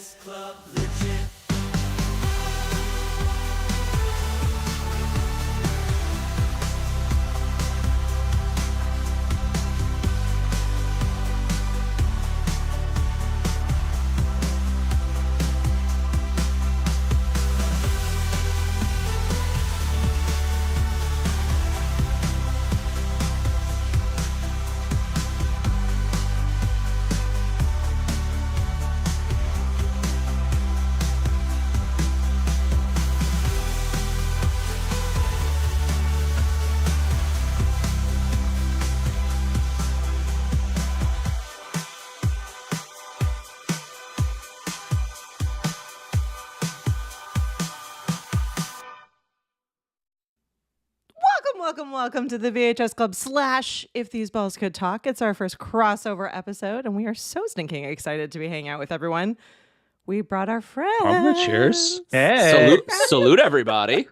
VHS Club legit. Welcome to the VHS Club / If These Balls Could Talk. It's our first crossover episode, and we are so stinking excited to be hanging out with everyone. We brought our friends. Cheers. Hey. Salute everybody.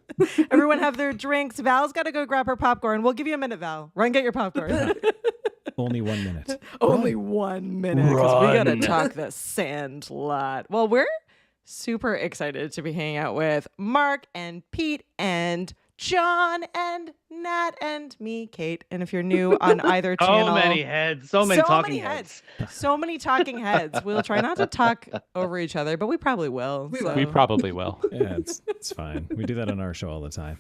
Everyone have their drinks. Val's got to go grab her popcorn. We'll give you a minute, Val. Run, get your popcorn. Only 1 minute. Only 1 minute, because we got to talk the Sandlot. Well, we're super excited to be hanging out with Mark and Pete and John and Nat and me, Kate. And if you're new on either channel, So many heads. So many talking heads. So many talking heads. We'll try not to talk over each other, but we probably will. We probably will. Yeah, it's fine. We do that on our show all the time.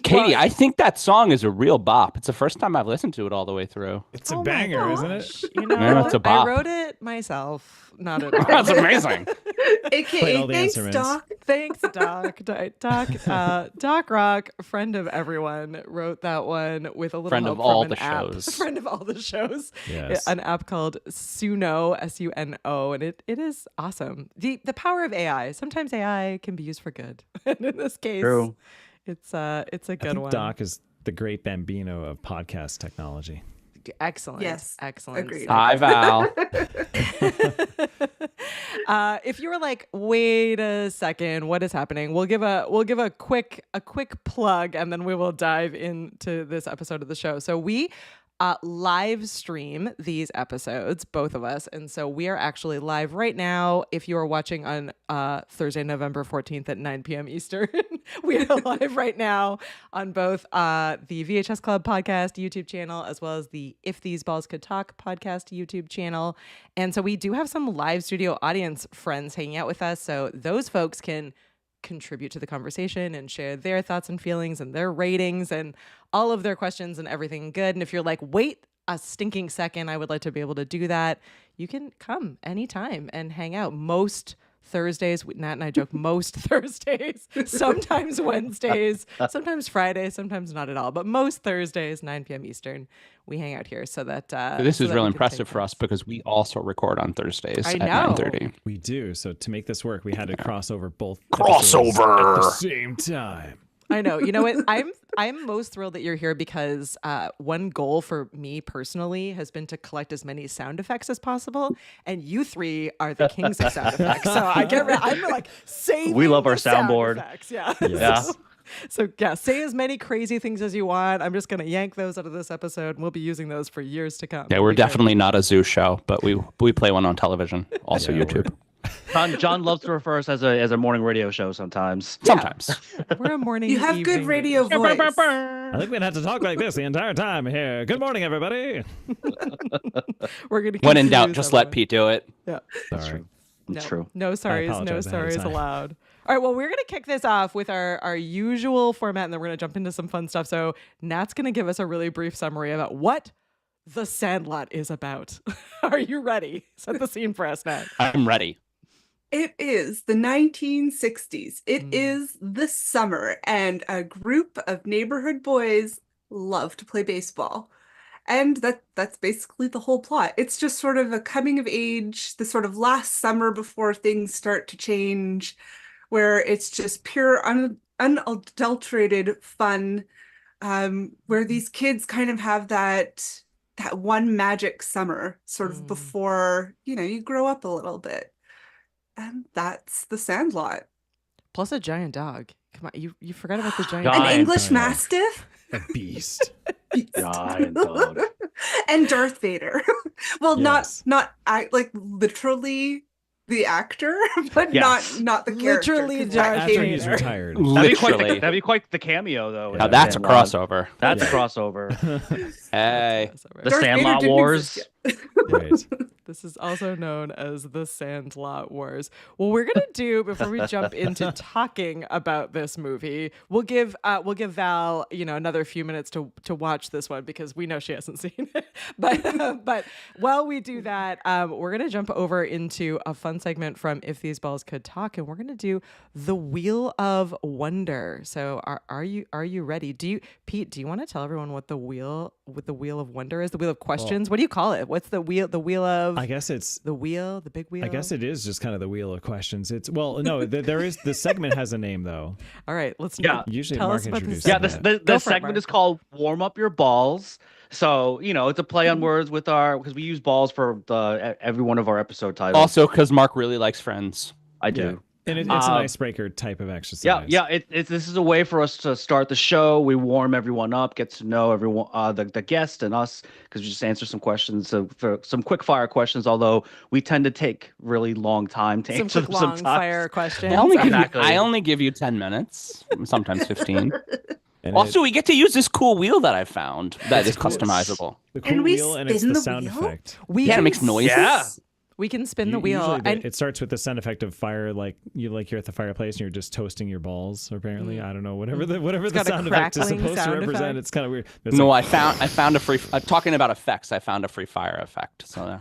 Katie, I think that song is a real bop. It's the first time I've listened to it all the way through. It's a banger, isn't it? You know, Yeah, it's a bop. I wrote it myself. Not at all. That's amazing. Played all AKA, the thanks, instruments. Doc. Thanks, Doc. Doc Rock, friend of everyone, wrote that one with a little Friend help of all from the an app. shows. Friend of all the shows. Yes. An app called Suno, Suno, and it is awesome. The power of AI. Sometimes AI can be used for good, and in this case, True. it's a I good think one. Doc is the great Bambino of podcast technology. Excellent. Yes, Excellent. agreed. Hi, Val. If you were like, wait a second, what is happening? We'll give a quick plug, and then we will dive into this episode of the show. So we live stream these episodes, both of us, and so we are actually live right now. If you are watching on Thursday, November 14th at 9 p.m. Eastern, we are live right now on both the VHS Club Podcast YouTube channel as well as the If These Balls Could Talk podcast YouTube channel. And so we do have some live studio audience friends hanging out with us, so those folks can contribute to the conversation and share their thoughts and feelings and their ratings and all of their questions and everything good. And if you're like, wait a stinking second, I would like to be able to do that, you can come anytime and hang out. Most Thursdays, Nat and I joke, most Thursdays, sometimes Wednesdays, sometimes Fridays, sometimes not at all, but most Thursdays, 9 p.m. Eastern, we hang out here so that This is so that real we can impressive take for us because we also record on Thursdays I at know. 9:30. We do. So to make this work, we had to cross over both Crossover. episodes at the same time. I know. You know what? I'm most thrilled that you're here because one goal for me personally has been to collect as many sound effects as possible, and you three are the kings of sound effects. So I'm like saving. We love our the sound soundboard. effects. Yeah. Yeah. So yeah, say as many crazy things as you want. I'm just gonna yank those out of this episode, and we'll be using those for years to come. Yeah, we're definitely not a zoo show, but we play one on television, also Yeah, YouTube. John loves to refer us as a morning radio show sometimes. Sometimes. We're a morning. You have good evening radio voice. I think we'd have to talk like this the entire time here. Good morning, everybody. We're gonna. When in doubt, confuse just let everyone. Pete do it. Yeah. Sorry. It's true. No sorries, no apologize ahead of sorries time. allowed. All right, well, we're going to kick this off with our usual format, and then we're going to jump into some fun stuff. So Nat's going to give us a really brief summary about what The Sandlot is about. Are you ready? Set the scene for us, Nat. I'm ready. It is the 1960s. It is the summer, and a group of neighborhood boys love to play baseball. And that's basically the whole plot. It's just sort of a coming of age, the sort of last summer before things start to change, where it's just pure unadulterated fun, where these kids kind of have that one magic summer sort of before, you grow up a little bit. And that's the Sandlot. Plus a giant dog. Come on, you forgot about the giant Giant dog. An English dog. Mastiff. A beast. Giant dog. And Darth Vader. Well, Yes. not like literally the actor, but Yes. not the character. Literally 'cause Darth After Vader- he's retired. Literally. That'd be quite the cameo, though. Yeah. Now in that's a Sandlot. crossover. That's a Yeah. crossover. Hey. The Darth Vader Sandlot didn't Wars. exist yet. Right. This is also known as the Sandlot Wars. Well, we're gonna do before we jump into talking about this movie, we'll give Val another few minutes to watch this one because we know she hasn't seen it. But while we do that, we're gonna jump over into a fun segment from If These Balls Could Talk, and we're gonna do the Wheel of Wonder. So are you ready? Pete? Do you want to tell everyone what the wheel of wonder is? The wheel of questions. What do you call it? What's the wheel? The wheel of I guess it's the big wheel. I guess it is just kind of the wheel of questions. It's there is the segment has a name though. All right, let's Usually tell Mark us about this. introduces Yeah, that. the Go for it, segment Mark. is called "Warm Up Your Balls." So it's a play on words with because we use balls for every one of our episode titles. Also, because Mark really likes Friends. I do. And it's an icebreaker type of exercise. Yeah. This is a way for us to start the show. We warm everyone up, get to know everyone, the guest and us, because we just answer some questions, for some quick fire questions. Although we tend to take really long time to Some answer quick them long sometimes. fire questions. Exactly. I only give you 10 minutes, sometimes 15. And Also, we get to use this cool wheel that I found that is customizable. the Can cool we wheel and it's spin the the sound wheel? effect. We Yeah, it can makes noises. Yeah. We can spin the U- wheel. usually And it starts with the sound effect of fire, like you're at the fireplace and you're just toasting your balls. Apparently, I don't know, whatever the got a sound effect is crackling supposed to sound represent. effect. It's kind of weird. It's No, like, I found a free. Talking about effects, I found a free fire effect. So,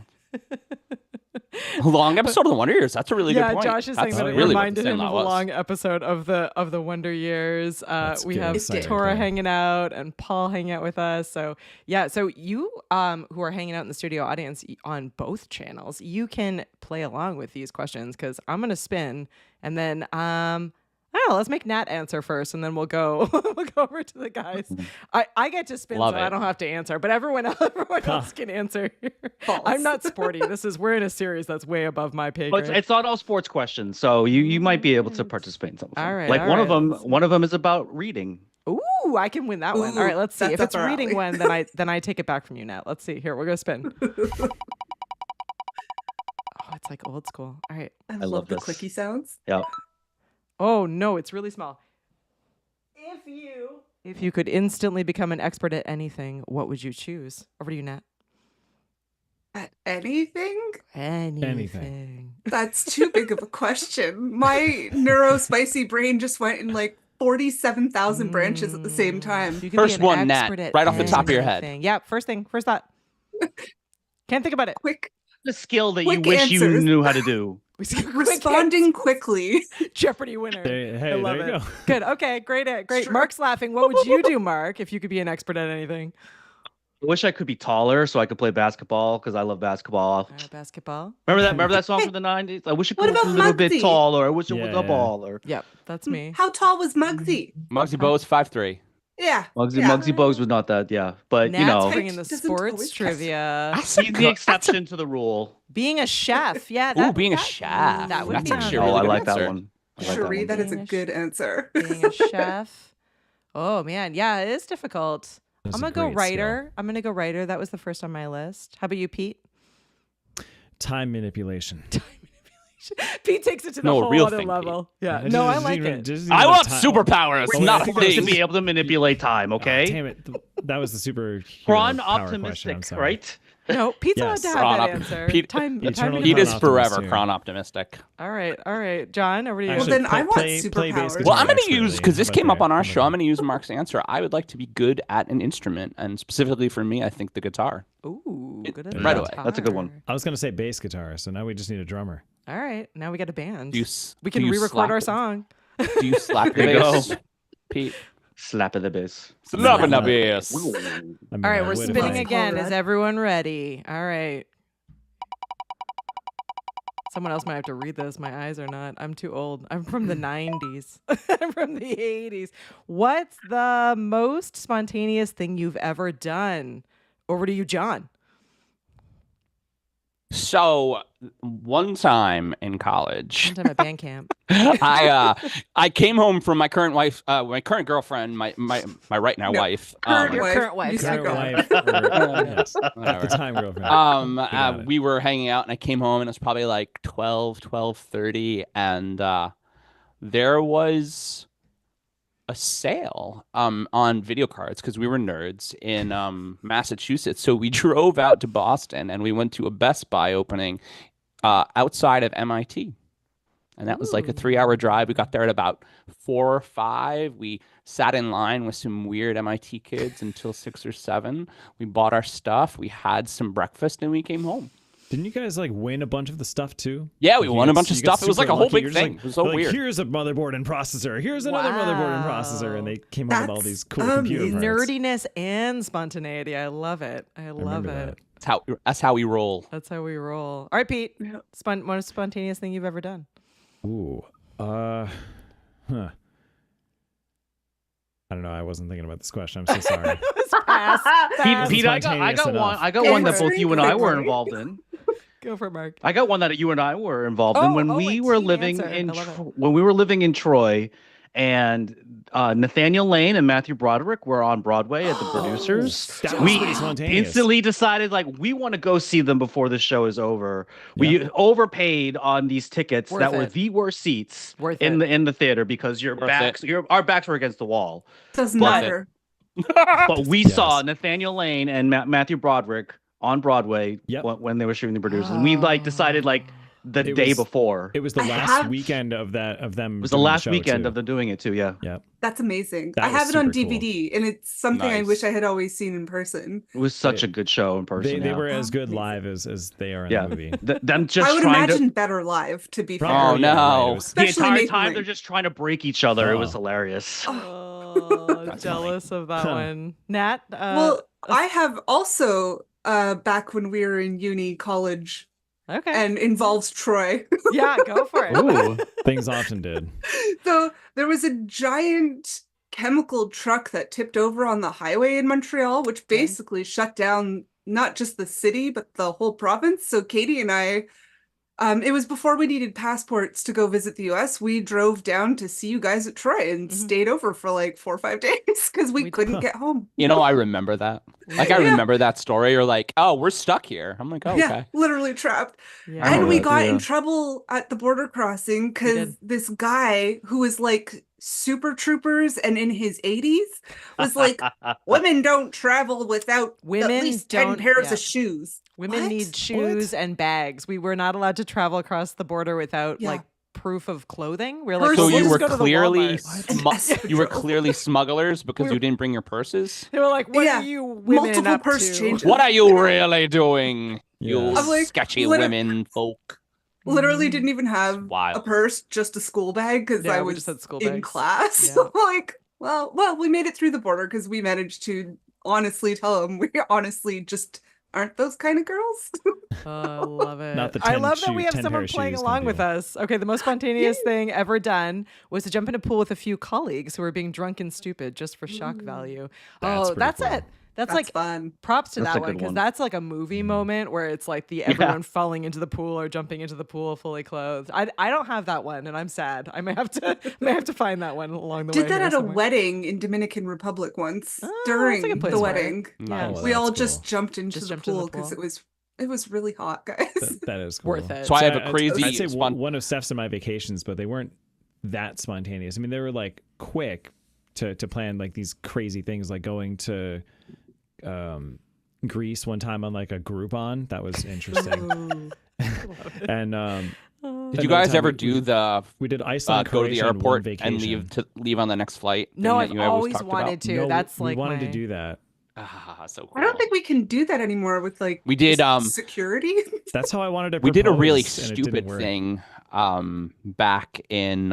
long episode of the Wonder Years. That's a really yeah, good point. Josh is saying That's that it really what reminded the him of Sandlot a was. long episode of the Wonder Years. We good. have It did. Tora hanging out and Paul hanging out with us. So yeah, so you who are hanging out in the studio audience on both channels, you can play along with these questions because I'm gonna spin and then I don't know, let's make Nat answer first, and then we'll go over to the guys. I get to spin, Love so I it. don't have to answer, but everyone else can answer. I'm not sporty. We're in a series that's way above my pay But grade. it's not all sports questions, so you might be able to participate in some of them. All right, Like all one right. of them is about reading. Ooh, I can win that one. Ooh, All right, let's see. that's If up it's our reading alley. one, then I take it back from you, Nat. Let's see. Here, we're gonna spin. Oh, it's like old school. All right. I love love the this. clicky sounds. Yeah. Oh no, it's really small. If you could instantly become an expert at anything, what would you choose? Over to you, Nat. At anything? Anything. That's too big of a question. My neurospicy brain just went in like 47,000 branches at the same time. You could First be an one, Nat, expert at right off the top of your head. anything. Yeah, first thought. Can't think about it. Quick The skill that you Quick wish you answers. knew how to do. responding quickly. Jeopardy winner. Hey, I love there you it. go. Good. Okay. Great. Sure. Mark's laughing. What would you do, Mark, if you could be an expert at anything? I wish I could be taller so I could play basketball because I love basketball. Basketball. Remember that song from the 90s? I wish it What could have about been a little bit Muggsy? taller. I wish it was Yeah, a yeah. baller. Yep. That's me. How tall was Muggsy? Muggsy Bogues 5'3". Yeah. Muggsy yeah. Bogues was not that, yeah. But, Nat's you bringing the Doesn't sports always test. trivia. That's he's the exception to the rule. Being a chef. Yeah. Ooh, being a chef. That would That's be actually a on really I good like that answer. one. I like that Cherie, one. that is a Being a good answer. Being a chef. Oh man, yeah, it is difficult. That's I'm a gonna go great writer. I'm gonna go writer. That was the first on my list. How about you, Pete? Time manipulation. Pete takes it to the No, whole real other thing, level. Yeah. Just- No, I just like even- it. just I even want the time- superpowers, We're not supposed to things. be able to manipulate time, Oh, okay? damn it. That was the super Chron power question. I'm optimistic, sorry. right? No, Pete's allowed Yes. to have Chron that op- answer. Pete- time Eternal Pete is Chron forever optimist Chron optimistic. All right. John, over to you. Well, then I want play bass superpowers. guitar Well, I'm going to expertly. use, because this How came about up on our there? show, I'm going to use Mark's answer. I would like to be good at an instrument, and specifically for me, I think the guitar. Ooh, good at Right the away. That's a good one. guitar. I was going to say bass guitar, so now we just need a drummer. All right, now we got a band. Do you s- we do can you re-record slap our it? song. Do you slap the There you go. bass, Pete? Slap of the bass. Slapping the bass. I mean, All right, I we're would if spinning I- again. All Is right. everyone ready? All right. Someone else might have to read this. My eyes are not. I'm too old. I'm from the 90s. I'm from the 80s. What's the most spontaneous thing you've ever done? Over to you, John. So one time in college, One time at band camp. I came home from my current wife, my current girlfriend, my right now No, wife. current Your wife. current wife. Used to Current go. wife, or, yes, at the Whatever. time girlfriend. Got it. We were hanging out, and I came home, and it was probably like 12:30, and there was a sale on video cards because we were nerds in Massachusetts. So we drove out to Boston, and we went to a Best Buy opening outside of MIT. And that was like a 3-hour drive. We got there at about 4 or 5. We sat in line with some weird MIT kids until 6 or 7. We bought our stuff. We had some breakfast, and we came home. Didn't you guys like win a bunch of the stuff too? Yeah, we Like, won you a bunch got- of you got stuff. It was like super a whole lucky. big You're just thing. like- It was so like, weird. Here's a motherboard and processor. Here's another motherboard and processor, and they came home with all That's these cool computer amazing. parts. Nerdiness and spontaneity. I love it. I love remember it. that. That's how we roll. That's how we roll. All right, Pete. Yeah. Most spontaneous thing you've ever done? Ooh. Huh. I don't know. I wasn't thinking about this question. I'm so sorry. Pass. Pass. Pete, I Spontaneous got one. enough. I got Go one for that it. both you and I were Go for it. involved in. Go for it, Mark. I got one that you and I were involved in when a we were team living answer. in I love it. when we were living in Troy, and Nathaniel Lane and Matthew Broderick were on Broadway at the Producers. That was We pretty spontaneous. instantly decided like we want to go see them before the show is over. We overpaid on these tickets Worth that were it. the worst seats Worth in it. the theater because our backs were against the wall. Doesn't But- matter. But we Yes. saw Nathaniel Lane and Matthew Broderick on Broadway Yep. when they were shooting the Producers, and we like decided like the It day was- before. It was the I last have- weekend of them. It was the last weekend of them doing it too. Yeah, Yep. That's amazing. That I was have it on super cool. DVD, and it's something I Nice. wish I had always seen in person. it was such a good show in person. They yeah. were as good Amazing. live as they are in Yeah. the movie. Them just I would trying imagine better live, to be fair. Oh, yeah, no. it was- the Especially entire Nathan time Lane. they're just trying to break each other. It was Oh. hilarious. Oh, That's jealous of that one. Nat? Well, I have also, back when we were in college, okay. and involves Troy. Yeah, go for it. Ooh. Things often did. So there was a giant chemical truck that tipped over on the highway in Montreal, which basically shut down not just the city, but the whole province. So Katie and I, it was before we needed passports to go visit the US. We drove down to see you guys at Troy and stayed over for like 4 or 5 days because we We- couldn't get home. You know, I remember that. Like, I Yeah. remember that story. You're like, oh, we're stuck here. I'm like, oh, Yeah, okay. literally trapped. Yeah. I And remember we that, got in yeah. trouble at the border crossing because did. this guy who was like super troopers and in his 80s was like, women don't travel without Women at least 10 don't- pairs yeah. of shoes. Women What? need shoes and bags. We were not allowed to travel across the border without Yeah. like proof of clothing. We're like, Purse- So "Well, we'll you just were go to the clearly Walmart." you were clearly smugglers because you didn't bring your purses. They were like, what Yeah. are you women Multiple up purse to? changes. What are you really doing, you Yeah. I'm like, sketchy liter- women folk? Literally didn't even have Wild. a purse, just a school bag because Yeah, I we was just had school in bags. class. Yeah. Like, well, we made it through the border because we managed to honestly tell them we honestly just aren't those kind of girls. Oh, I love it. Not the I 10 love that shoe- we have 10 someone pair of playing shoes along kind with deal. us. Okay, the most spontaneous thing ever done was to jump in a pool with a few colleagues who were being drunk and stupid just for shock value. That's Oh, pretty that's cool. it. That's That's like fun. props to That's that a one good because one. that's like a movie moment where it's like the everyone falling into the pool or jumping into the pool fully clothed. I don't have that one and I'm sad. I may have to find that one along the way. Did that here at a somewhere. wedding in Dominican Republic once Oh, during that's a good place the for it. wedding. Yeah, Oh, We all that's just cool. jumped into Just the jumped in the pool because pool. it was really hot, guys. That is cool. Worth it. So I have a I'd- crazy I'd say spon- one of Steph's and my vacations, but they weren't that spontaneous. I mean, they were like quick to plan like these crazy things, like going to Greece one time on like a Groupon. That was interesting. And Did you guys ever do the we did Iceland, go to the Croatia on one airport and vacation. leave on the next flight? No, thing I've that you always always talked wanted about? to. No, That's we like wanted my... to do that. Ah, so cool. I don't think we can do that anymore with like We did, security. That's how I wanted to. we did a really propose, and it didn't stupid work. thing back in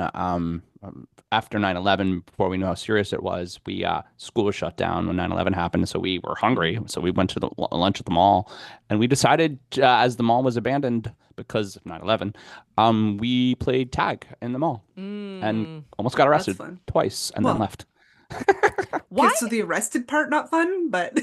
after 9/11, before we knew how serious it was. We school was shut down when 9/11 happened, so we were hungry, so we went to the lunch at the mall, and we decided as the mall was abandoned because of 9/11, we played tag in the mall and almost got arrested fun. twice and then Well, left. Why? Okay, so the arrested part not fun, but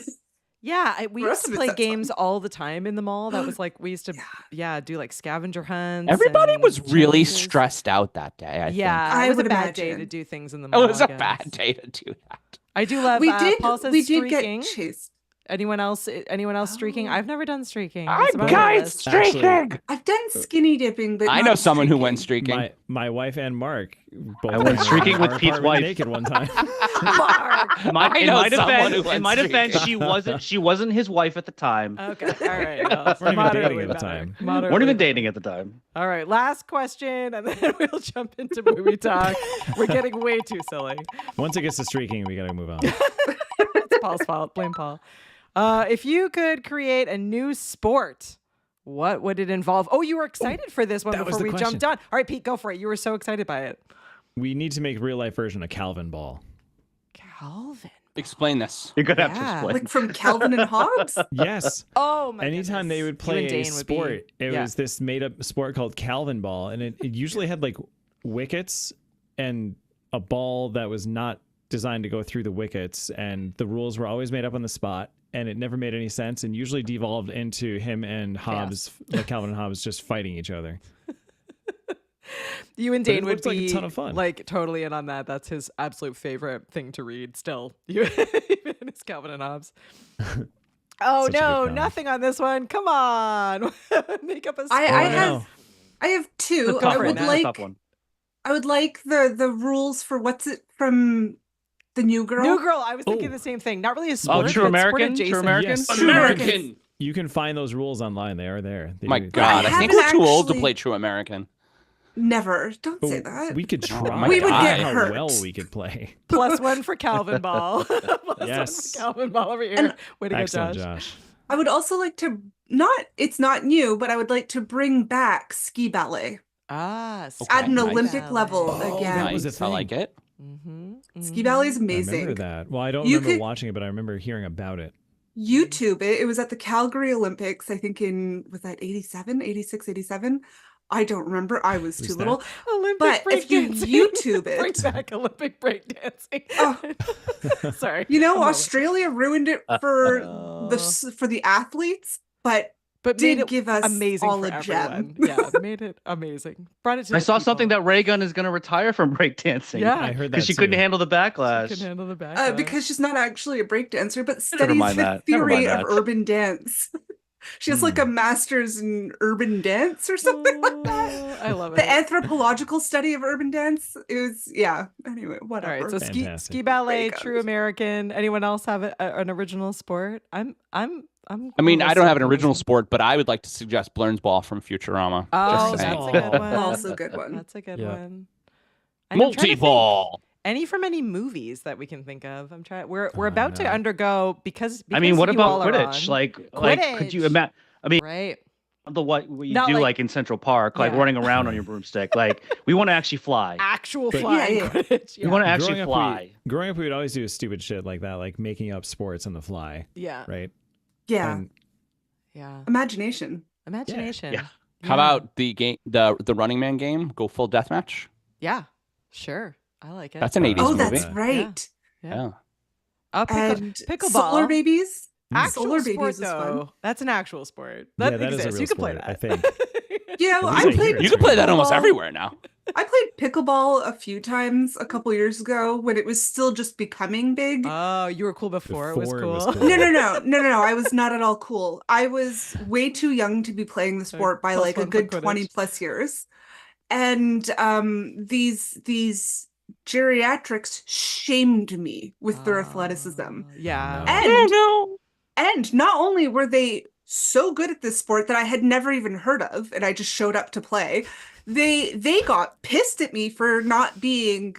Yeah, we The used rest to of it play sounds games fun. all the time in the mall. That was like we used to, do like scavenger hunts. Everybody and was really challenges. stressed out that day. I think. Yeah, it I was a would bad day to imagine. do things in the It mall. was I a bad guess. day to do that. I do love. Paul says We did streaking. get chased. Anyone else streaking? Oh. I've never done streaking. It's I'm on my guys list. streaking. I've done skinny dipping, but I not know someone who streaking. went streaking. My wife and Mark both I went streaking with our Pete's apartment wife. naked one time. Mark. In my, I in know my someone defense, who went in my defense, streaking. she wasn't his wife at the time. Okay, all right. No, Weren't even moderately dating at the better. time. Moderately Weren't even better. dating at the time. All right, last question, and then we'll jump into movie talk. We're getting way too silly. Once it gets to streaking, we gotta move on. It's Paul's fault. Blame Paul. If you could create a new sport, what would it involve? Oh, you were excited for this one that was before the we question. jumped on. All right, Pete, go for it. You were so excited by it. We need to make a real life version of Calvin Ball. Calvin. Explain this. You're gonna have to Yeah. explain. Like from Calvin and Hobbes? Yes. Oh my Anytime goodness. they would You play and a Dane would be- sport, it yeah. was this made up sport called Calvin Ball. And it usually had like wickets and a ball that was not designed to go through the wickets. And the rules were always made up on the spot. And it never made any sense and usually devolved into him and Hobbes, like Calvin and Hobbes, just fighting each other. You and But it Dane would looked like be a ton of fun. like totally in on that. That's his absolute favorite thing to read still. Even his Calvin and Hobbes. Oh Such a good no, comic. nothing on this one. Come on. Make up a sport. I have two. Go I for it, would Nat. like Tough one. I would like the rules for what's it from the New Girl. New Girl. I was thinking Oh. the same thing. Not really a sport. True but American? sport True adjacent. American? Yes. True American. You can find those rules online. They are there. They My do- God, I think haven't we're too old to actually- play True American. Never. Don't But say that. we could Oh try. my We would God. get how hurt. well we could play. +1 for Calvin Ball. +1 Yes. for Calvin Ball over here. And- Way to go, Excellent, Josh. Josh. I would also like to it's not new, but I would like to bring back ski ballet Ah, at an nice. Olympic level Oh, again. that was a Nice. I like thing. it. Ski ballet is I amazing. remember that. Well, I don't You remember could- watching it, but I remember hearing about it. YouTube it. It was at the Calgary Olympics, I think was that 87, 86, 87? I don't remember. I was too that? little. Olympic But if you breakdancing. YouTube it- Bring back Olympic breakdancing. Oh. Sorry. You know, I'm over it. Australia ruined it for Oh. for the athletes, but But made did it give us amazing all for a gem. everyone. Yeah, made it amazing. Brought it to I the saw something people. that Ray Gun is going to retire from breakdancing. Yeah. I heard that Because she couldn't too. handle the backlash. Can handle the back. because she's not actually a breakdancer, but studies mind the that. Never theory mind of that. urban dance. She has like a master's in urban dance or something like that. I love it. The anthropological study of urban dance is, anyway, All whatever. right, so ski Fantastic. ballet, Very True good. American. Anyone else have an original sport? I mean, cool I with don't have an some original rules. sport, but I would like to suggest Blurns Ball from Futurama. Oh, Just that's saying. a good one. Also a good one. That's a good Yeah. one. And I'm trying to think. Multi-ball. Any from any movies that we can think of? I'm trying. We're Oh, about to no. undergo because I mean, what you about all are Quidditch? on- Like, could you Quidditch. imagine? I mean, right? what you Not do like- like in Central Park, like Yeah. running around on your broomstick. Like, we want to actually fly. Actual But- flying Yeah, yeah. Quidditch. We want to actually Growing up, fly. Growing up, we would always do stupid shit like that, like making up sports on the fly, Yeah. right? Yeah. And Yeah. Imagination. Imagination. Yeah. How about the game, the Running Man game? Go full deathmatch. Yeah. Sure. I like it. That's an 80s Oh, movie. that's right. Yeah. And pickleball. Solar babies. Actual Solar sport, babies is fun. though. That's an actual sport. Yeah, That that is a exists. real You can play sport, that. I think. Yeah, well, At least I I hear played it's You can play that almost pickleball. everywhere now. I played pickleball a few times a couple years ago when it was still just becoming big. Oh, you were cool before, Before it was cool. No. I was not at all cool. I was way too young to be playing the sport by plus like a one for good Quidditch. 20 plus years. And these geriatrics shamed me with their athleticism. Yeah. And not only were they so good at this sport that I had never even heard of, and I just showed up to play, they got pissed at me for not being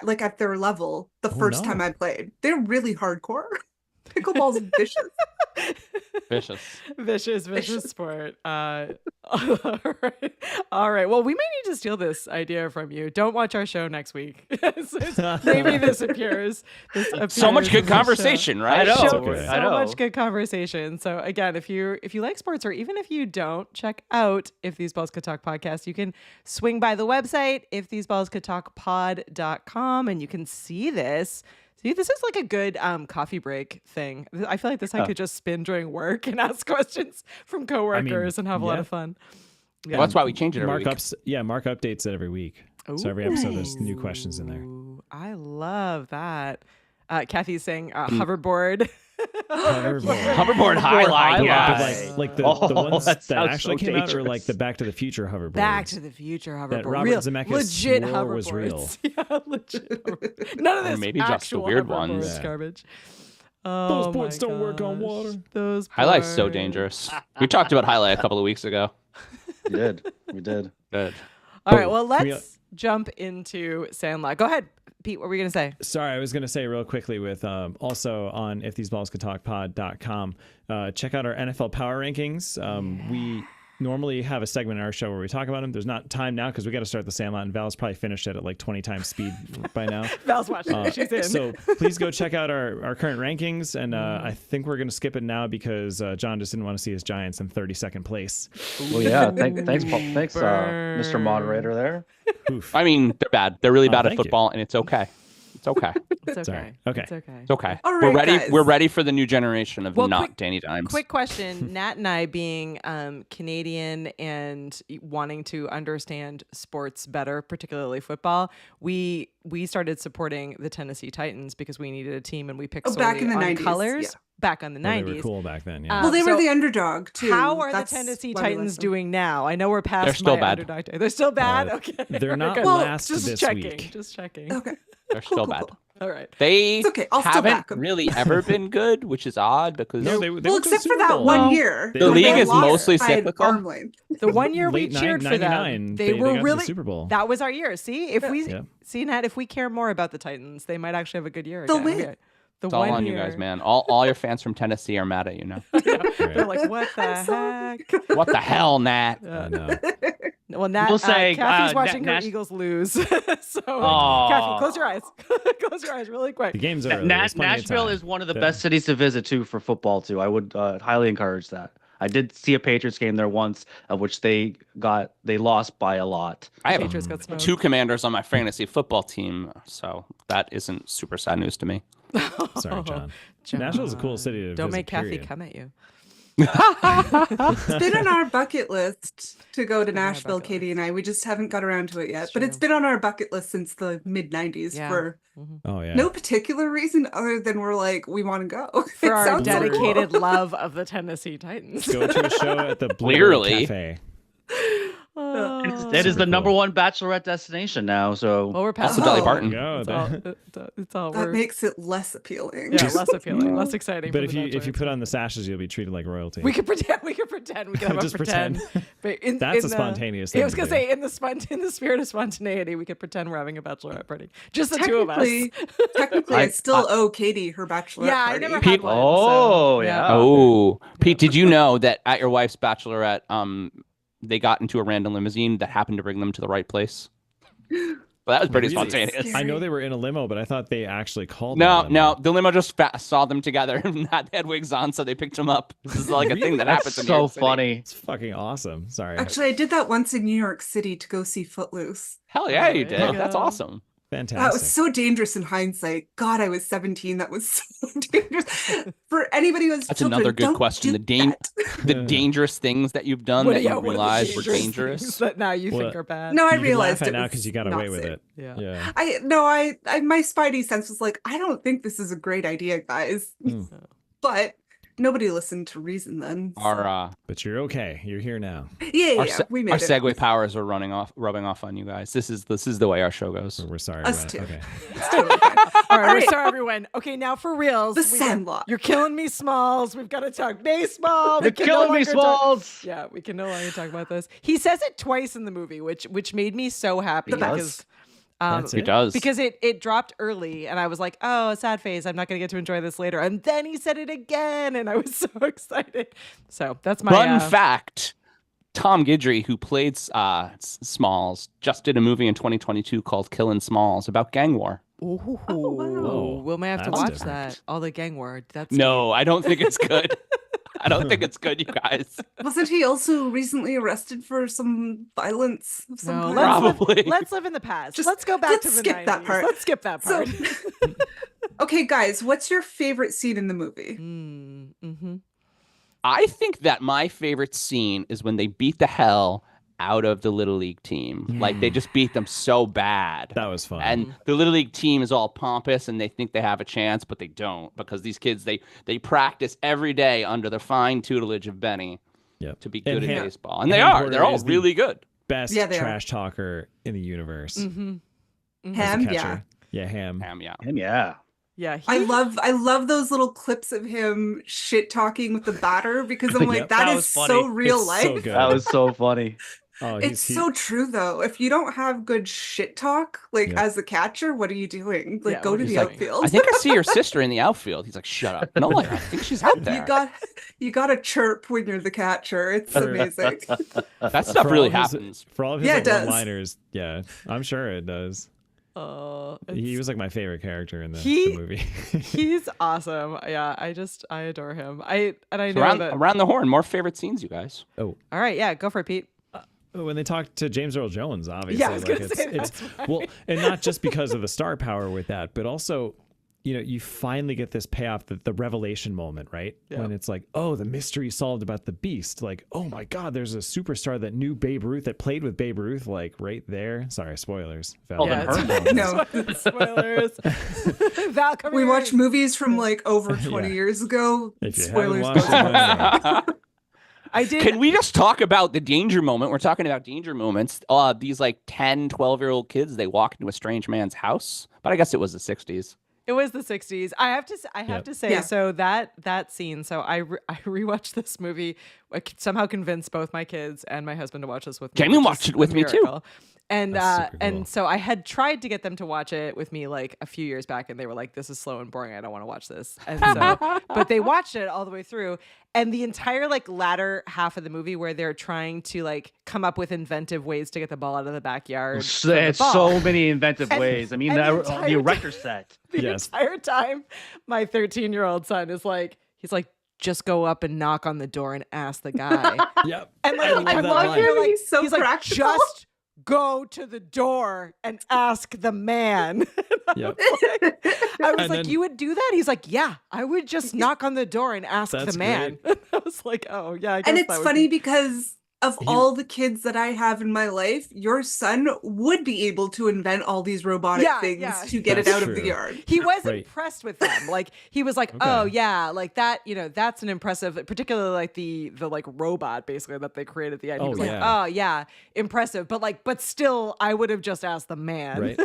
like at their level the first time I played. They're really hardcore. Pickleball's vicious. Vicious sport. All right. Well, we may need to steal this idea from you. Don't watch our show next week. Maybe this appears. So much good in the show. conversation, right? I know. So, Okay. so I know. much good conversation. So again, if you like sports, or even if you don't, check out If These Balls Could Talk podcast. You can swing by the website, iftheseballscouldtalkpod.com, and you can see this See, this is like a good coffee break thing. I feel like this I could just spin during work and ask questions from coworkers and have a lot of fun. Yeah. Well, that's why we change it every week. Mark updates it every week. So every episode there's new questions in there. I love that. Kathy's saying hoverboard. Hoverboard highlight. Yeah. Like the ones that actually came out, or like the Back to the Future hoverboard. Back to the Future hoverboard. That Robert Zemeckis legit swore was real. Yeah, legit. None of this maybe just the weird ones. Yeah. Garbage. Those boards don't work on water. Those Highlight's so dangerous. We talked about Highlight a couple of weeks ago. We did. Good. All right, well, let's jump into Sandlot. Go ahead, Pete. What were you going to say? Sorry, I was going to say real quickly with also on iftheseballscoulddtalkpod.com, check out our NFL power rankings. We normally have a segment in our show where we talk about them. There's not time now because we got to start the Sandlot, and Val's probably finished it at like 20 times speed by now. Val's watching it. She's in. So please go check out our current rankings, and I think we're going to skip it now because John just didn't want to see his Giants in 32nd place. Well, yeah. Thanks, Mr. Moderator there. Oof. I mean, they're bad. They're really bad at thank you. football, and it's okay. It's okay. It's okay. Sorry. Okay. It's okay. It's okay. All We're right, ready. guys. We're ready for the new generation of Well, not Danny Dimes. Quick question. Nat and I being Canadian and wanting to understand sports better, particularly football, we started supporting the Tennessee Titans because we needed a team and we picked solely back in the on 90s, colors. yeah. Back on the 90s. They were cool back then. Yeah. Well, they were so the underdog too. How are That's the Tennessee why we Titans liked them. doing now? I know we're past They're still my bad. underdog day. They're still bad? Okay. They're not Good. last just this checking. week. Just checking. Okay. They're still bad. All right. They It's okay. I'll still haven't back 'em. really ever been good, which is odd because No, they Well, went to the except for Super that Bowl. one year. The league They is lost mostly by an cyclical. arm length. The one year we Late cheered for 99, them, they were got to the really Super Bowl. That was our year. See, if we Yeah. see Nat, if we care more about the Titans, they might actually have a good year. They'll again. win. Okay. The it's all one on year. you guys, man. All your fans from Tennessee are mad at you now. They're like, what the heck? What the hell, Nat? I know. Well, Nat, We'll say, Kathy's watching her Nash- Eagles lose. So, Aw. Kathy, close your eyes. Close your eyes really quick. The game's early. There's plenty of Nashville time. is one of the best cities to visit too for football too. I would highly encourage that. I did see a Patriots game there once, of which they lost by a lot. I have Patriots got smoked. 2 Commanders on my fantasy football team, so that isn't super sad news to me. Sorry, John. John. Nashville's a cool city to Don't visit, make Kathy period. come at you. It's been on our bucket list to go to on our Nashville, bucket Katie and I. We just haven't got around to it yet. It's But it's true. been on our bucket list since the mid 90s Yeah. for Oh yeah. no particular reason other than we're like, we want to go. For It our sounds so cool. dedicated love of the Tennessee Titans. Go to a show at the Blue Clearly. Cafe. Oh. It is Super the cool. number one bachelorette destination now. So Well, we're past Also, Dolly Oh. Parton. Go. It's all that we're, makes it less appealing. yeah, less appealing, less exciting. But for if the you Dodgers. put on the sashes, you'll be treated like royalty. we could pretend, we could have Just a pretend. But That's in a spontaneous I thing was to gonna do. say in the spirit of spontaneity, we could pretend we're having a bachelorette party, just the two of us. Technically, I still owe Katie her bachelorette Yeah, I party. never had Pete- one. Oh, so, yeah. Oh, Pete, did you know that at your wife's bachelorette, they got into a random limousine that happened to bring them to the right place? Well, that was pretty Really? spontaneous. I know they were in a limo, but I thought they actually called. No, the limo. the limo just saw them together and they had wigs on, so they picked them up. This is like a thing that That's happens in New so York City. funny. It's fucking awesome. Sorry. Actually, I did that once in New York City to go see Footloose. Hell yeah, you There you did. That's go. awesome. Fantastic. That was so dangerous in hindsight. God, I was 17. That was so dangerous. For anybody who has That's children, another good don't question. do The that. dangerous things that you've done What- that yeah, you what are the realized were things dangerous. that now you Well, think are bad. No, I you can realized laugh at it now was because you got not away with safe. it. Yeah. Yeah. I my spidey sense was like, I don't think this is a great idea, guys. Mm. But nobody listened to reason then. so- Our But you're okay. You're here now. yeah, our, we made our it. Segway powers are rubbing off on you guys. This is the way our show goes. We're sorry. Us about too. it. Okay. It's totally fine. All right, All right. sorry everyone. Okay, now for reals. The we got- Sandlot. You're killing me, Smalls. We've got to talk baseball. We You're can no killing me, longer talk- Smalls. Yeah, we can no longer talk about this. He says it twice in the movie, which made me so happy The best. because That's He it. does. because it dropped early and I was like, oh, sad face. I'm not going to get to enjoy this later. And then he said it again and I was so excited. So that's my Fun fact: Tom Guidry, who played Smalls, just did a movie in 2022 called "Killin' Smalls" about gang war. Ooh, Whoa. we may have to That's watch different. that. All the gang war. That's No, I don't think it's good. I don't think it's good, you guys. Wasn't he also recently arrested for some violence of some No, kind? Probably. let's live in the past. Just- let's go back let's to the skip that 90s. part. Let's skip that So, part. Okay, guys, what's your favorite scene in the movie? Mm-hmm. I think that my favorite scene is when they beat the hell out of the Little League team. Like they just beat them so bad. That was fun. And the Little League team is all pompous and they think they have a chance, but they don't, because these kids, they practice every day under the fine tutelage of Benny to be good at baseball. And they are. They're all really good. Best trash talker in the universe. Ham, yeah. Yeah, Ham. Ham, yeah. Yeah, I love those little clips of him shit talking with the batter, because I'm like, that is so real life. So good. That was so funny. Oh, it's so true though. If you don't have good shit talk, like as the catcher, what are you doing? Like, go to the outfield. I think I see your sister in the outfield. He's like, shut up. No, I think she's out there. You got to chirp when you're the catcher. It's amazing. That stuff really happens. For all of his one-liners, I'm sure it does. He was like my favorite character in the movie. He's awesome. Yeah, I adore him. I know around the horn. More favorite scenes, you guys. Oh, all right, yeah, go for it, Pete. When they talk to James Earl Jones, obviously, I was gonna say that's right. Well, and not just because of the star power with that, but also, you finally get this payoff, the revelation moment, right? Yeah. When it's like, oh, the mystery solved about the beast. Like, oh my God, there's a superstar that knew Babe Ruth, that played with Babe Ruth, like right there. Sorry, spoilers. No spoilers. Val, we watch movies from like over 20 years ago. Spoilers. I did. Can we just talk about the danger moment? We're talking about danger moments. These like 10, 12-year-old kids, they walk into a strange man's house. But I guess it was the 60s. It was the 60s. I have to say, so that scene. So I rewatched this movie. I could somehow convinced both my kids and my husband to watch this with me. Jamie watched it with me too. And and so I had tried to get them to watch it with me like a few years back, and they were like, "This is slow and boring. I don't want to watch this." And so, but they watched it all the way through, and the entire like latter half of the movie where they're trying to like come up with inventive ways to get the ball out of the backyard. It's so many inventive ways. I mean, the erector set. The entire time, my 13-year-old son is like, he's like, just go up and knock on the door and ask the guy. Yep. And like, I love him. Like, he's so practical. Like, just go to the door and ask the man. Yep. I was like, you would do that? He's like, yeah, I would just knock on the door and ask the man. I was like, oh yeah. I guess and it's funny because of all the kids that I have in my life, your son would be able to invent all these robotic things to get it out of the yard. He was impressed with them. Like he was like, oh yeah, like that, that's an impressive, particularly like the like robot basically that they created at the end. He was like, oh yeah, impressive. But still I would have just asked the man.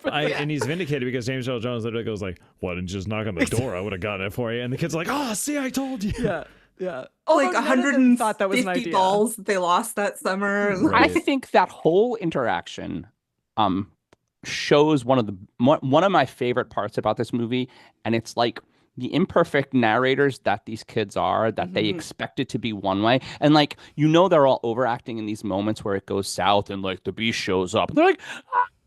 Right. And he's vindicated because James Earl Jones literally goes like, why didn't you just knock on the door? I would have gotten it for you. And the kid's like, oh, see, I told you. Yeah. Yeah. Like 150 balls that they lost that summer. I think that whole interaction shows one of my favorite parts about this movie, and it's like the imperfect narrators that these kids are, that they expect it to be one way, and like they're all overacting in these moments where it goes south and like the beast shows up and they're like,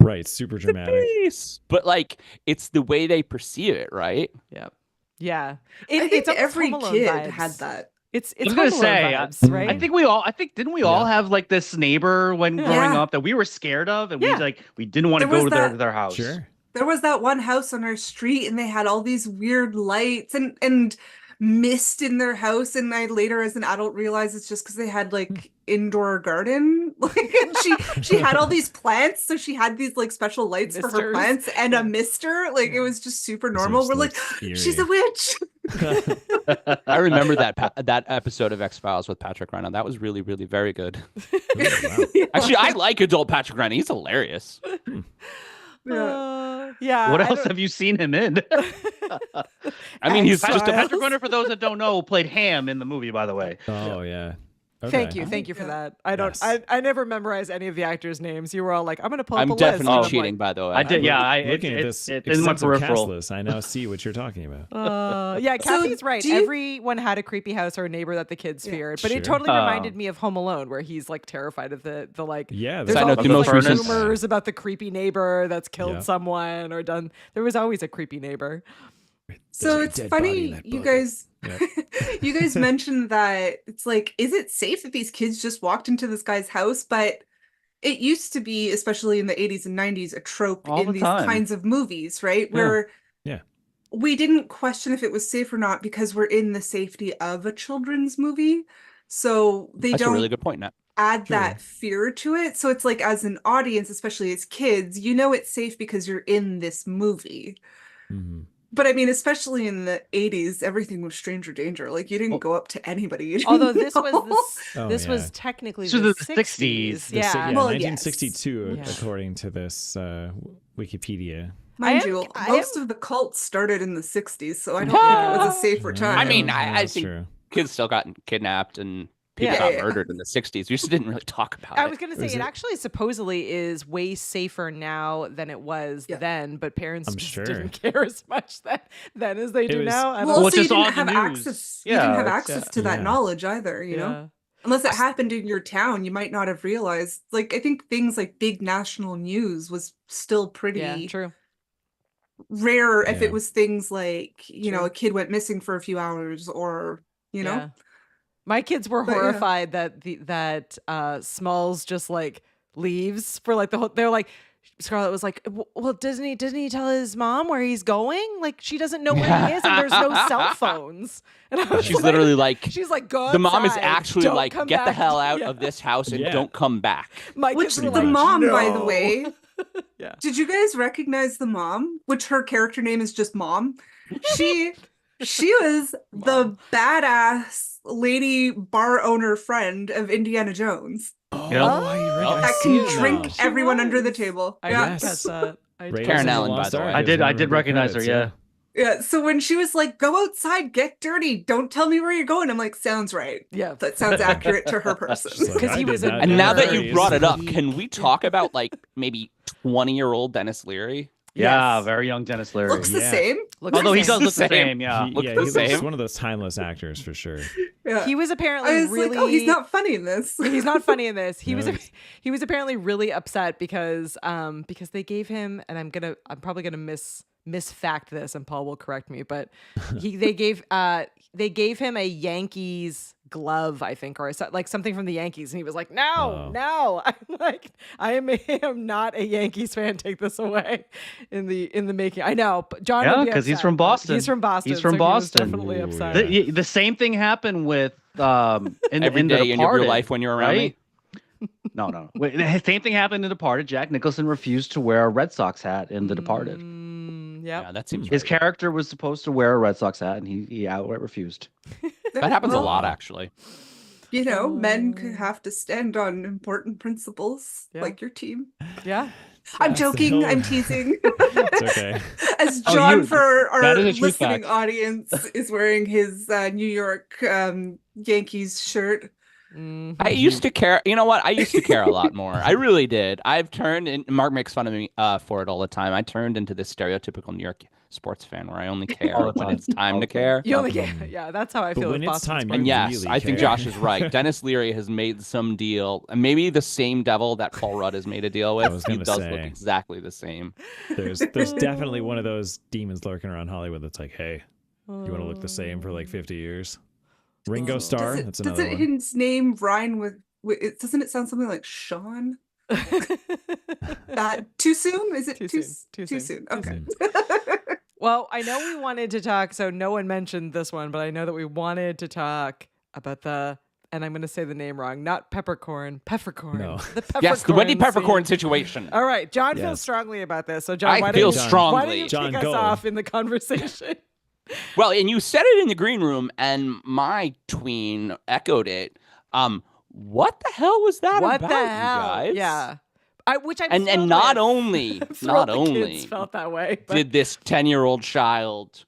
right, super dramatic. Beast. But like it's the way they perceive it, right? Yep. Yeah, I think every kid had that. It's I was gonna say, vibes, right? Didn't we all have like this neighbor when growing up that we were scared of, and we didn't want to go to their house. Sure. There was that one house on our street, and they had all these weird lights and mist in their house. And I later, as an adult, realized it's just because they had like indoor garden. Like, and she had all these plants, so she had these like special lights for her plants and a mister. Like it was just super normal. We're like, she's a witch. I remember that episode of X-Files with Patrick Renna. That was really, really very good. Actually, I like adult Patrick Renna. He's hilarious. Yeah. What else have you seen him in? I mean, he's just Patrick Renna, for those that don't know, played Ham in the movie, by the way. Oh, yeah. Okay. Thank you for that. I don't. Yes. I never memorized any of the actors' names. You were all like, "I'm going to pull up a list." I'm definitely cheating, by the way. I did. Looking at this in my peripheral list, I now see what you're talking about. Yeah, Kathy's right. Everyone had a creepy house or a neighbor that the kids feared, but it totally reminded me of Home Alone, where he's like terrified of the like. Yeah, there's all these like, rumors about the creepy neighbor that's killed someone or done. There was always a creepy neighbor. So it's funny, you guys. Yep. You guys mentioned that it's like, is it safe if these kids just walked into this guy's house? But it used to be, especially in the 80s and 90s, a trope in these kinds of movies, right? Where we didn't question if it was safe or not because we're in the safety of a children's movie. So they That's don't a really good point, Nat. add True. that fear to it. So it's like, as an audience, especially as kids, you know it's safe because you're in this movie. Mhm. But I mean, especially in the 80s, everything was stranger danger. Like, you didn't go up to anybody. You didn't Although this know. was Oh, this yeah. was technically This was the the 60s. 60s. The Yeah. si- Well, 1962, yes. according to this Wikipedia. Mind I am- you, I most of the cults started in the 60s, so I don't think it was a safer time. I mean, I That's think true. kids still got kidnapped and people Yeah. got Yeah. murdered in the 60s. We just didn't really talk about I it. was going to say Is it it- actually supposedly is way safer now than it was Yeah. then, but parents I'm just sure. didn't care as much then as they do was- now. I don't Well, know. Well, it's also, you just didn't on have the news. access. Yeah, You didn't have it's- access to that Yeah. knowledge either, you know? Yeah. Unless it happened in your town, you might not have realized. Like, I think things like big national news was still pretty Yeah, true. rare if Yeah. it was things like, you know, True. a kid went missing for a few hours or, you know? Yeah. My kids were But, yeah. horrified that Smalls just like leaves for like the whole. They're like, Scarlett was like, well, doesn't he tell his mom where he's going? Like, she doesn't know where he is, and there's no cell phones. And I was She's literally like, she's like, go the mom is outside. actually Don't like, come get the back." hell out Yeah. of this house and Yeah. don't come back. My Which kids the were like, mom, by the "No." way, Yeah. did you guys recognize the mom? Which her character name is just Mom. She was the badass lady bar owner friend of Indiana Jones Oh, Yep. I that see can it drink now. She everyone under the was. table. I Yeah. didn't catch that. Raiders Karen of the Allen, by Lost the way. Ark I is did- one I of did her recognize her, credits, Yeah, so when she was like, go outside, get dirty, don't tell me where you're going, I'm like, sounds right. Yeah. That sounds accurate to her person. She's like, 'Cause I he did was a- that And in now the that you 30s. brought it up, can we talk about like maybe 20-year-old Dennis Leary? Yeah, Yes. very young Dennis Leary. Looks the Yeah. same. Looks Although the he same. does look the Same. same, yeah. Look yeah, the he looks same. one of those timeless actors for sure. Yeah. He was apparently I was really. like, oh, he's not funny in this. He's not funny in this. He No, was it's- he was apparently really upset because they gave him, and I'm probably gonna misfact this, and Paul will correct me, but they gave him a Yankees glove, I think, or like something from the Yankees, and he was like, no, Oh. no. I'm like, I am not a Yankees fan. Take this away in the making. I know, but John. Yeah, would be 'cause he's upset, from but Boston. He's from Boston. He's from so he was Boston. definitely Ooh, upset. yeah. The same thing happened with in Every in day The in your Departed, life when you're around right? No. Wait, the same thing happened in The Departed. Jack Nicholson refused to wear a Red Sox hat in The Departed. Yeah. Yeah, that seems His right. character was supposed to wear a Red Sox hat, and he outright refused. That happens a Well, lot, actually. You know, men Oh. have to stand on important principles, Yeah. like your team. Yeah. I'm That's the joking. whole- I'm teasing. It's okay. As Oh, John, you- for our that is a true listening fact. audience, is wearing his New York Yankees shirt. Mhm. I used to care. You know what? I used to care a lot more. I really did. I've turned, and Mark makes fun of me for it all the time. I turned into this stereotypical New York sports fan where I only care All the when time. it's time All to the time. care. You only get, yeah, that's how I But feel when with it's Boston time, sports. And you yes, really I think care. Josh is right. Dennis Leary has made some deal, and maybe the same devil that Paul Rudd has made a deal with. was He gonna does look say. exactly the same. There's definitely one of those demons lurking around Hollywood that's like, hey, you want to look the same for like 50 years? Ringo Starr, that's Does another one. his name rhyme with doesn't it sound something like Sean? Too soon? Is it Too too soon. Too too soon. soon? Too Okay. Well, I know we wanted to talk, so no one mentioned this one, but I know that we wanted to talk about and I'm going to say the name wrong, not peppercorn. No. The peppercorn. Yes, the Wendy scene. Peppercorn situation. All right, John feels Yes. strongly about this. So, John, I why feel don't you, strongly. Why don't you John, kick us go. off in the conversation? Well, and you said it in the green room, and my tween echoed it. What the hell was that What about, the you hell? guys? Yeah. Which I'm And thrilled not with. only I'm thrilled not the only kids felt that way. But did this 10-year-old child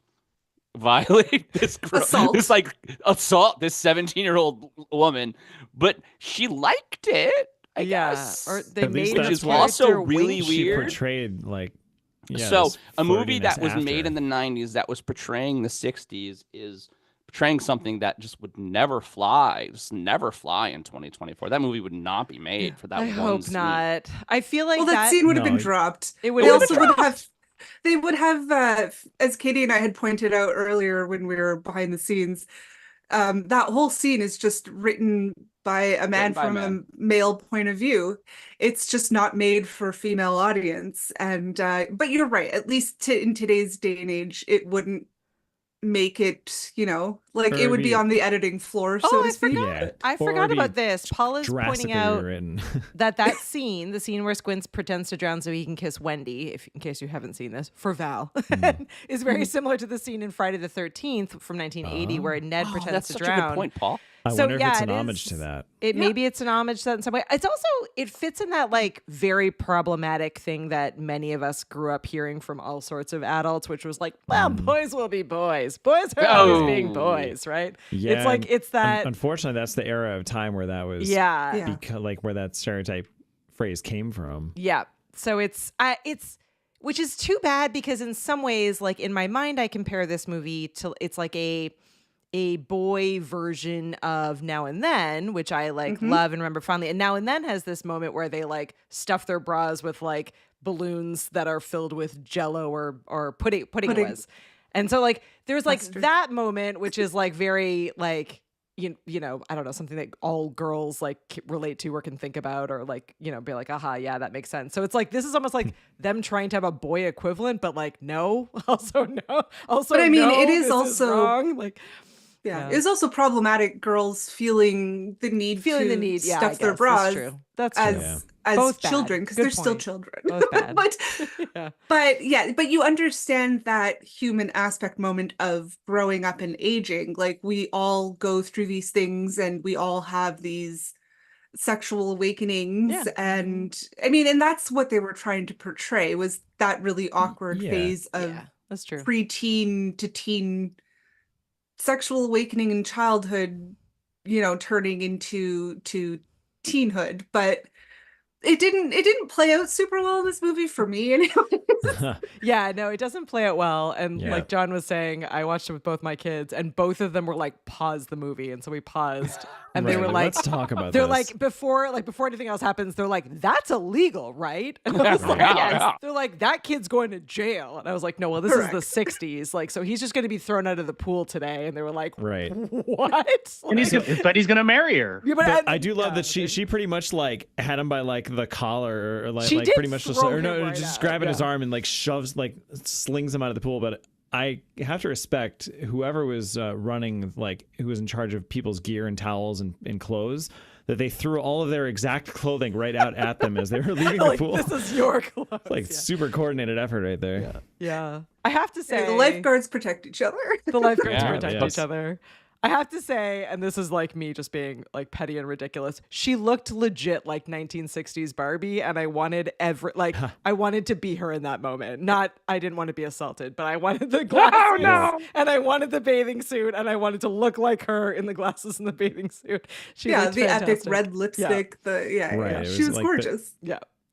violate this girl, Assault. this 17-year-old woman, but she liked it, I guess. or they At least made that's his what- also character really wink. She weird. portrayed like So this a movie that flirtiness was after. made in the 90s that was portraying the 60s is portraying something that just would never fly, in 2024. That movie would not be made for that I one hope scene. not. I feel like Well, that scene would have been No, dropped. It would They have also been would have. They would have, as Katie and I had pointed out earlier when we were behind the scenes, That whole scene is just written by a man by a from man. a male point of view. It's just not made for a female audience. And but you're right. At least in today's day and age, it wouldn't make it, like it would be on the editing floor, so to speak. Yeah. I Or forgot be about this. Paul is pointing drastically out rewritten. that scene, the scene where Squints pretends to drown so he can kiss Wendy, in case you haven't seen this, for Val, is very similar to the scene in Friday the 13th from 1980 where Ned pretends That's to such a drown. good point, Paul. I So, wonder if yeah, it's an it homage is- to that. Maybe it's an homage to that in some way. It's also, it fits in that like very problematic thing that many of us grew up hearing from all sorts of adults, which was like, well, boys will be boys. Boys are always being boys, right? Yeah, It's like, it's that. Unfortunately, that's the era of time where that was. Yeah. Because, like where that stereotype phrase came from. Yeah. So it's which is too bad because in some ways, like in my mind, I compare this movie to, it's like a boy version of Now and Then, which I like love and remember fondly. And Now and Then has this moment where they like stuff their bras with like balloons that are filled with Jello or pudding was. And so like there's like that moment, which is like very like, you know, I don't know, something that all girls like relate to or can think about or like, you know, be like, aha, yeah, that makes sense. So it's like, this is almost like them trying to have a boy equivalent, but like, no, also no. Also, But I mean, no, it is this also wrong. Like, Yeah. It's also problematic girls feeling the need to stuff their bras That's as Both children, because Good they're still point. children. Both bad. but you understand that human aspect moment of growing up and aging. Like we all go through these things and we all have these sexual awakenings. Yeah. And I mean, and that's what they were trying to portray, was that really awkward phase of that's true. preteen to teen sexual awakening in childhood, you know, turning into teenhood. But it didn't play out super well in this movie for me anyway. Yeah, no, it doesn't play out well. And like John was saying, I watched it with both my kids and both of them were like, pause the movie. And so we paused and they were like, let's talk about they're this. like, before anything else happens, they're like, that's illegal, right? And I was like, yes. They're like, that kid's going to jail. And I was like, no, well, this is the 60s. Like, so he's just going to be thrown out of the pool today. And they were like, what? And he's gonna marry her. Yeah, but I do love that she pretty much like had him by like the collar or like, She did pretty much just throw or him no right just out. grabbing his arm and like shoves like slings him out of the pool. But I have to respect whoever was running, like who was in charge of people's gear and towels and clothes, that they threw all of their exact clothing right out at them as they were leaving the like, pool. this is your clothes. Like super coordinated effort right there. Yeah. I have to say, the lifeguards protect each other. The lifeguards protect yes. each other. I have to say, and this is like me just being like petty and ridiculous, she looked legit like 1960s Barbie, and I wanted I wanted to be her in that moment. Not, I didn't want to be assaulted, but I wanted the glasses, and I wanted the bathing suit, and I wanted to look like her in the glasses and the bathing suit. She looked the fantastic. epic red lipstick. Right, She was like gorgeous.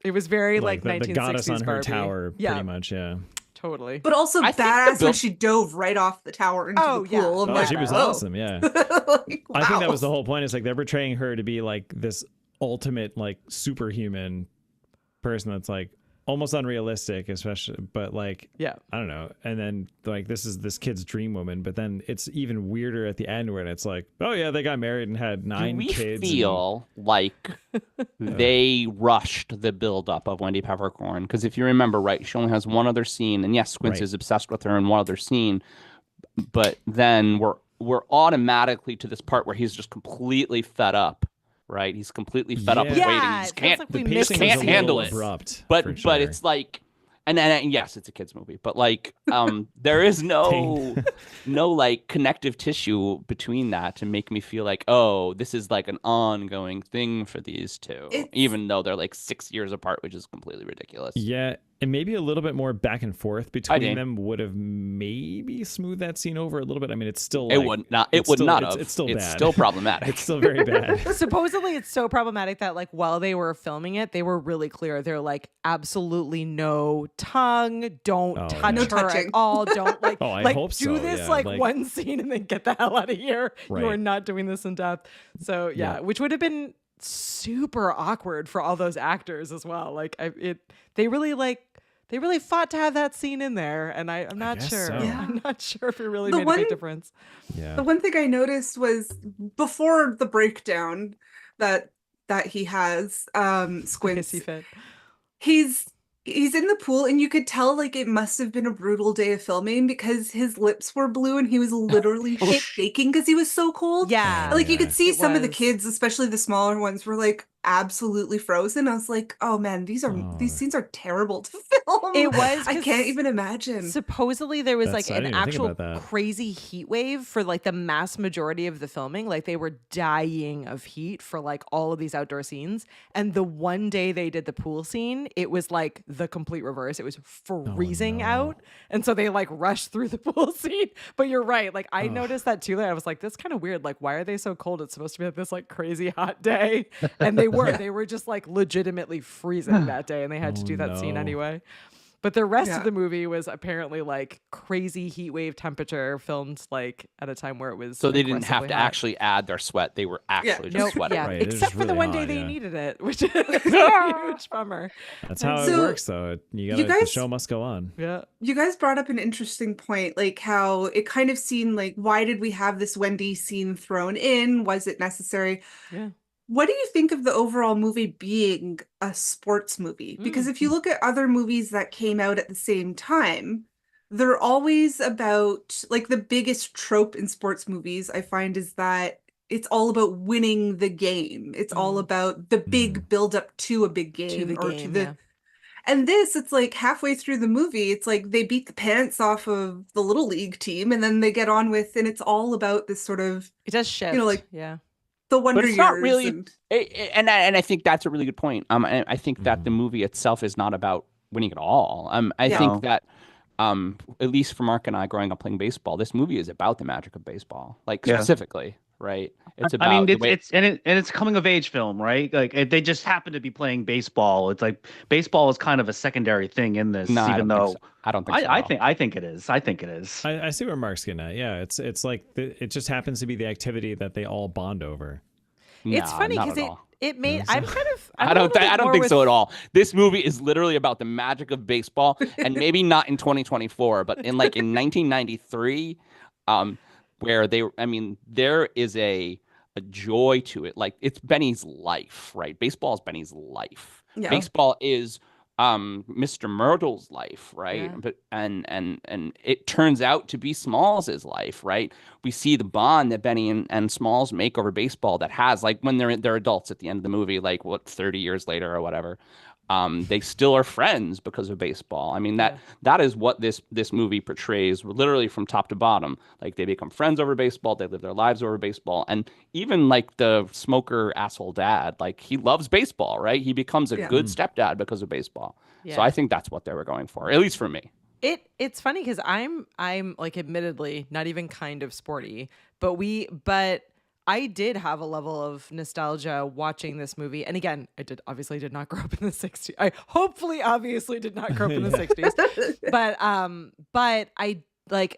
It was very like the 1960s goddess on her Barbie. tower, pretty much. Yeah. Totally. But also I think badass the when she dove right off the tower into the pool. I'm like, She was awesome. Yeah. like, I think that was the wow. whole point. Is like they're portraying her to be like this ultimate like superhuman person that's like almost unrealistic, especially, but like I don't know. And then like this is this kid's dream woman, but then it's even weirder at the end when it's like, oh yeah, they got married and had 9 kids. We feel like they rushed the buildup of Wendy Peppercorn, because if you remember right, she only has one other scene, and yes, Squints is obsessed with her in one other scene, but then we're automatically to this part where he's just completely fed up. Right, he's completely fed up with waiting. He just can't handle it. Abrupt, but it's like, and yes, it's a kids movie, but like, there is no like connective tissue between that to make me feel like, oh, this is like an ongoing thing for these two, even though they're like 6 years apart, which is completely ridiculous. Yeah. And maybe a little bit more back and forth between them would have maybe smoothed that scene over a little bit. I mean, it's still like, it would not have. It's still bad. It's still problematic. It's still very bad. Supposedly, it's so problematic that like while they were filming it, they were really clear. They're like, absolutely no tongue, don't touch no her touching. at all. Don't like, I hope do so, this yeah, like like- one scene and then get the hell out of here. Right. You are not doing this in depth. So yeah, which would have been super awkward for all those actors as well. Like they they really fought to have that scene in there, and I'm not guess sure. so. Yeah. I'm not sure if it really The made a one- big difference. Yeah. The one thing I noticed was before the breakdown that he has, Squints, Hissy fit. he's in the pool and you could tell like it must have been a brutal day of filming because his lips were blue and he was literally shaking because he was so cold. Yeah. Like you could see It some of the was- kids, especially the smaller ones, were like absolutely frozen. I was like, oh man, these scenes are terrible to film. It was I 'cause can't even imagine. Supposedly there was That's- like I an didn't even think actual about that. crazy heat wave for like the mass majority of the filming. Like they were dying of heat for like all of these outdoor scenes. And the one day they did the pool scene, it was like the complete reverse. It was freezing no. out. And so they like rushed through the pool scene. But you're right. Like I noticed that too. I was like, that's kind of weird. Like, why are they so cold? It's supposed to be like this like crazy hot day. And they were just like legitimately freezing that day. And they had to do that scene no. anyway. But the rest Yeah. of the movie was apparently like crazy heat wave temperature, filmed like at a time where it was. So they didn't have aggressively to hot. actually add their sweat. They were actually just Nope, sweating. yeah, Right, it was except just for the really one day hot, they yeah. needed it, which is a huge bummer. That's how it So, works, though. The guys- show must go on. Yeah, You guys brought up an interesting point, like how it kind of seemed like, why did we have this Wendy scene thrown in? Was it necessary? yeah. What do you think of the overall movie being a sports movie? Because if you look at other movies that came out at the same time, they're always about, like, the biggest trope in sports movies, I find, is that it's all about winning the game. It's all about the big build up to a big game To the or game, to the yeah. And this, it's like halfway through the movie, it's like they beat the pants off of the little league team and then they get on with, and it's all about this sort of It does shift. like, yeah, the Wonder But it's Years. not really, and- and I think that's a really good point. I think that the movie itself is not about winning at all. I Yeah. think that, at least for Mark and I growing up playing baseball, this movie is about the magic of baseball, like Yeah. specifically, right? It's about. I mean, the way- it's a coming of age film, right? Like they just happen to be playing baseball. It's like baseball is kind of a secondary thing in this, No, I even don't though think so. I don't think so. I think it is. I think it is. I see where Mark's getting at. Yeah, it's like it just happens to be the activity that they all bond over. it's Nah, funny not because at all. it made. I'm kind of. I don't think so at all. This movie is literally about the magic of baseball, and maybe not in 2024, but in 1993, where there is a joy to it. Like it's Benny's life, right? Baseball is Benny's life. Yeah. Baseball is Mr. Myrtle's life, right? Yeah. But and it turns out to be Smalls's life, right? We see the bond that Benny and Smalls make over baseball that has, like, when they're adults at the end of the movie, like 30 years later or whatever. They still are friends because of baseball. I mean, that is what this movie portrays, literally from top to bottom. Like they become friends over baseball, they live their lives over baseball, and even like the smoker asshole dad, like he loves baseball, right? He becomes a good stepdad because of baseball. Yeah. So I think that's what they were going for, at least for me. It's funny because I'm like admittedly not even kind of sporty, but I did have a level of nostalgia watching this movie. And again, I obviously did not grow up in the 60s. I hopefully obviously did not grow up in the 60s. But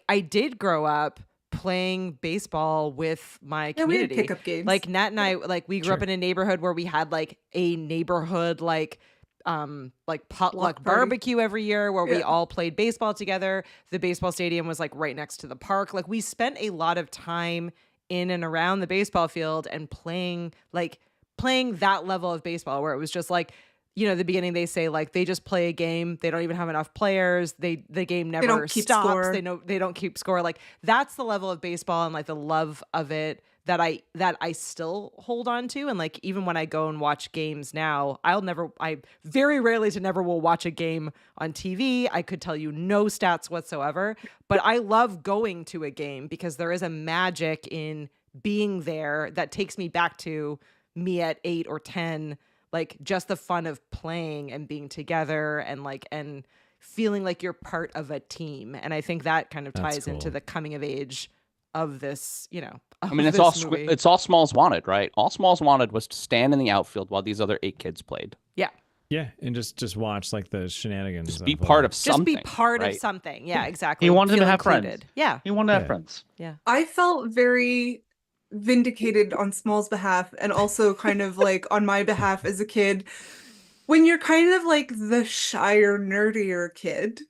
I did grow up playing baseball with my Yeah, we had community. pickup games. Like Nat and I, like we grew up in a neighborhood where we had like a neighborhood like potluck Block party. barbecue every year where we Yeah. all played baseball together. The baseball stadium was like right next to the park. Like we spent a lot of time in and around the baseball field and playing that level of baseball where it was just like, you know, the beginning they say like they just play a game, they don't even have enough players, the game never don't keep stops, score. they don't keep score. Like that's the level of baseball and like the love of it that I still hold on to. And like even when I go and watch games now, I very rarely to never will watch a game on TV. I could tell you no stats whatsoever, but I love going to a game because there is a magic in being there that takes me back to me at 8 or 10, like just the fun of playing and being together and feeling like you're part of a team. And I think that kind of That's ties into cool. the coming of age of this, you know. I mean, it's all Smalls wanted, right? All Smalls wanted was to stand in the outfield while these other 8 kids played. Yeah. Yeah, and just watch like the shenanigans. Just be part of Just something. be part right? of something. Yeah, exactly. He wanted them to Feel have friends. included. Yeah. He wanted to have Yeah. friends. Yeah. I felt very vindicated on Small's behalf and also kind of like on my behalf as a kid when you're kind of like the shyer, nerdier kid.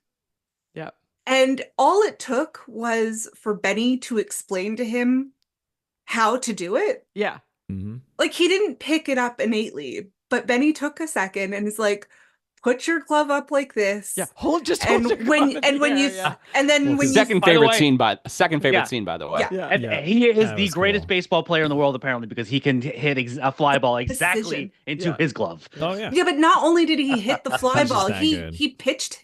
Yeah. And all it took was for Benny to explain to him how to do it. Yeah. Mm-hmm. Like, he didn't pick it up innately, but Benny took a second and is like, put your glove up like this. Yeah. Hold your And when glove in the when air, you yeah. and then Well, when you Second By the favorite way- scene, second favorite Yeah. scene, by the way. Yeah. Yeah. And Yeah. he is That the was greatest cool. baseball player in the world, apparently, because he can hit a fly ball exactly Precision. into Yeah. his glove. Oh yeah. Yeah, but not only did he hit the fly He's just ball, that he good.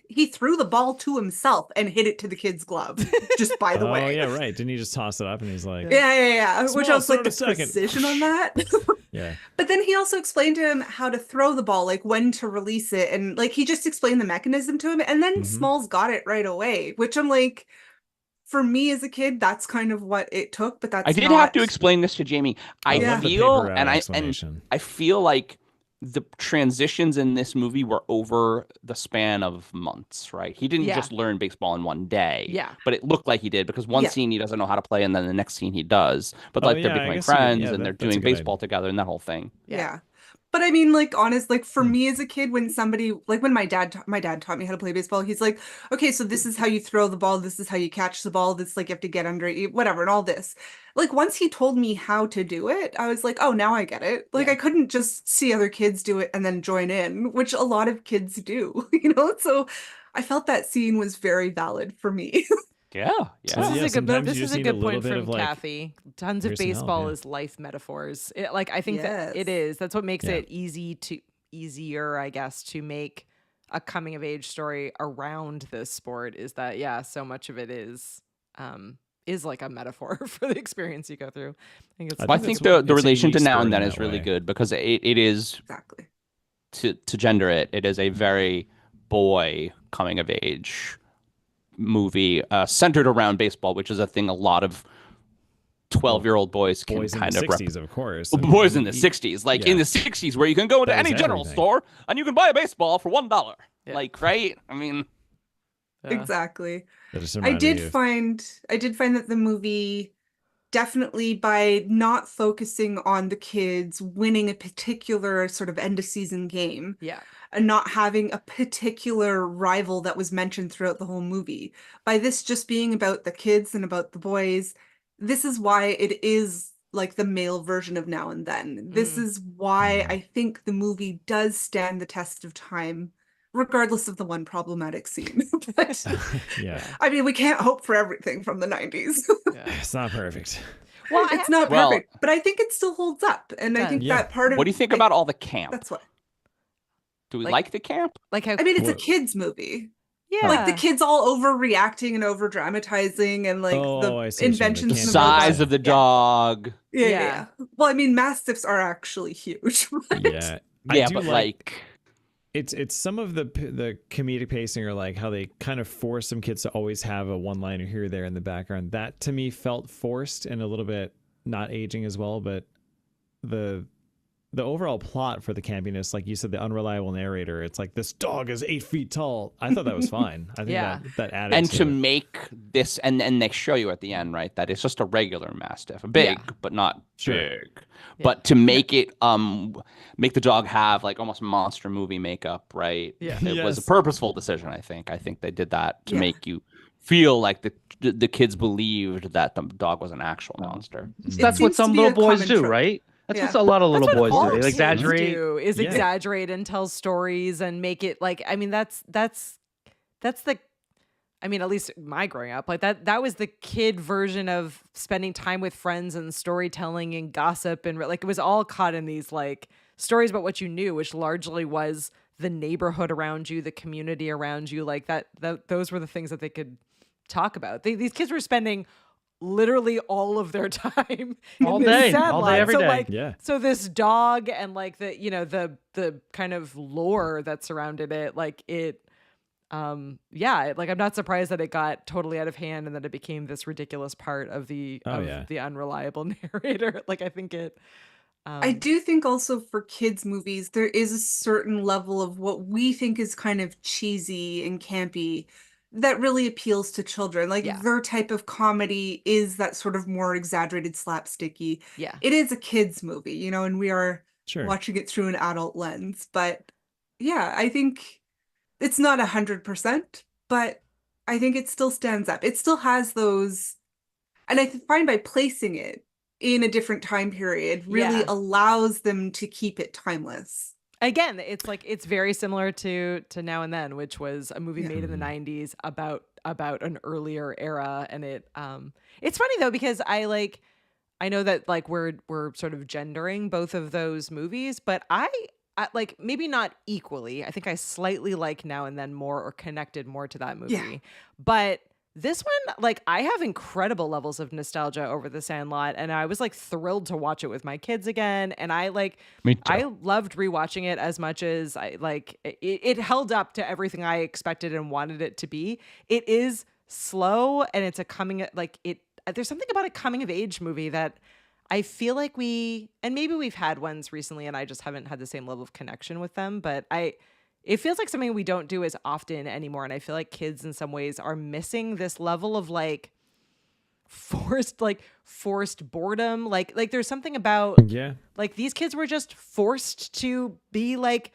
he threw the ball to himself and hit it to the kid's glove. Just by the Oh way. yeah, right. Didn't he just toss it up and he's like, Yeah. Which I was Smalls, like, throw the it a second. precision on that. yeah. But then he also explained to him how to throw the ball, like when to release it. And like he just explained the mechanism to him. And then Mhm. Smalls got it right away, which I'm like, for me as a kid, that's kind of what it took. But that's I did not... have to explain this to Jamie. I Yeah. love the feel paper route and explanation. I feel like the transitions in this movie were over the span of months, right? He didn't Yeah. just learn baseball in one day. Yeah. But it looked like he did because one Yeah. scene he doesn't know how to play and then the next scene he does. But Oh, like yeah, they're I becoming guess you- friends yeah, and they're that's a doing good baseball together and that whole thing. Yeah. But I mean, like, honest, like for Hmm. me as a kid, when somebody, like when my dad taught me how to play baseball, he's like, okay, so this is how you throw the ball. This is how you catch the ball. This, like, you have to get under it, whatever, and all this. Like, once he told me how to do it, I was like, oh, now I get it. Like, Yeah. I couldn't just see other kids do it and then join in, which a lot of kids do, you know? So I felt that scene was very valid for me. Yeah. This Yeah, is a good. sometimes This you is just a need a good little point bit from of, like, Kathy. Tons of here's some help, baseball yeah. is life metaphors. Like I think that it Yes. is. That's what makes Yeah. it easier, I guess, to make a coming of age story around this sport. Is that so much of it is like a metaphor for the experience you go through. I think it's. I Well, I think think that's what the makes a relation to unique now sport and in then is that really way. good because it is Exactly. to gender it is a very boy coming of age movie centered around baseball, which is a thing a lot of 12-year-old boys can Boys in kind the of 60s, of course. I boys mean, in the 60s, like yeah. in the 60s where you can go into That was any general everything. store and you can buy a baseball for $1. Yeah. Like, right? I mean, Exactly. that just I reminded did me of- find that the movie definitely, by not focusing on the kids winning a particular sort of end of season game Yeah. and not having a particular rival that was mentioned throughout the whole movie, by this just being about the kids and about the boys, this is why it is like the male version of Now and Then. This is why I think the movie does stand the test of time, regardless of the one problematic scene. But yeah. I mean, we can't hope for everything from the 90s. It's not perfect. Well, It's not Well- perfect, but I think it still holds up. And I think Yeah. that part of what do you think about all the camp? that's what Do we like- like the camp? like how. I mean, it's a What- kids movie. yeah. Like the kids all overreacting and over dramatizing and like Oh, I see the what you mean. inventions The and Size robots. of the dog. Yeah. Yeah. Well, I mean, mastiffs are actually huge. Right? Yeah. I Yeah, do but like it's some of the comedic pacing, or like how they kind of force some kids to always have a one liner here or there in the background. That to me felt forced and a little bit not aging as well. But the overall plot for the campiness, like you said, the unreliable narrator, it's like this dog is 8 feet tall. I thought that was fine. I think Yeah. that added and to it. make this and they show you at the end, right, that it's just a regular mastiff, big but not Sure. big. But to make it make the dog have like almost monster movie makeup, right? Yeah. It was a Yes. purposeful decision, I think. I think they did that to Yeah. make you feel like the kids believed that the dog was an actual monster. That's seems what to some be a little boys common do, trope. right? That's Yeah. what a lot of little That's what boys all do. They kids exaggerate. do, is Yeah. exaggerate and tell stories and make it like, I mean, that's the, I mean, at least my growing up, like that was the kid version of spending time with friends and storytelling and gossip, and like it was all caught in these like stories about what you knew, which largely was the neighborhood around you, the community around you, like that those were the things that they could talk about. These kids were spending literally all of their time All in this day, Sandlot. all day, every so day. like Yeah. so this dog and like the the kind of lore that surrounded it, like it like I'm not surprised that it got totally out of hand and that it became this ridiculous part of the the unreliable narrator. Like I think it I do think also for kids' movies, there is a certain level of what we think is kind of cheesy and campy that really appeals to children. Like Yeah. their type of comedy is that sort of more exaggerated, slapsticky. yeah. It is a kids' movie, you know, and we are Sure. watching it through an adult lens. But Yeah, I think it's not 100%, but I think it still stands up. It still has those, and I find by placing it in a different time period really Yeah. allows them to keep it timeless. Again, it's like it's very similar to Now and Then, which was a movie made in the 90s about an earlier era. And it's funny though, because I know that like we're sort of gendering both of those movies, but I like maybe not equally. I think I slightly like Now and Then more, or connected more to that movie. Yeah. But this one, like, I have incredible levels of nostalgia over The Sandlot, and I was like thrilled to watch it with my kids again. And I Me too. I loved rewatching it as much as it held up to everything I expected and wanted it to be. It is slow, and it's there's something about a coming of age movie that I feel like and maybe we've had ones recently and I just haven't had the same level of connection with them, but it feels like something we don't do as often anymore. And I feel like kids in some ways are missing this level of like forced boredom. Like there's something about like these kids were just forced to be like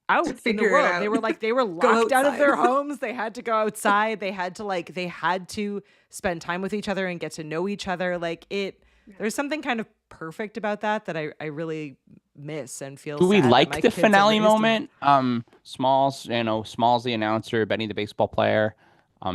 out in the figure it world. out. They were locked out of outside. their homes. They had to go outside. They had to spend time with each other and get to know each other. There's something kind of perfect about that I really miss and feel. Do we sad that like my the kids are finale raised in. moment? Smalls, Smalls the announcer, Benny the baseball player.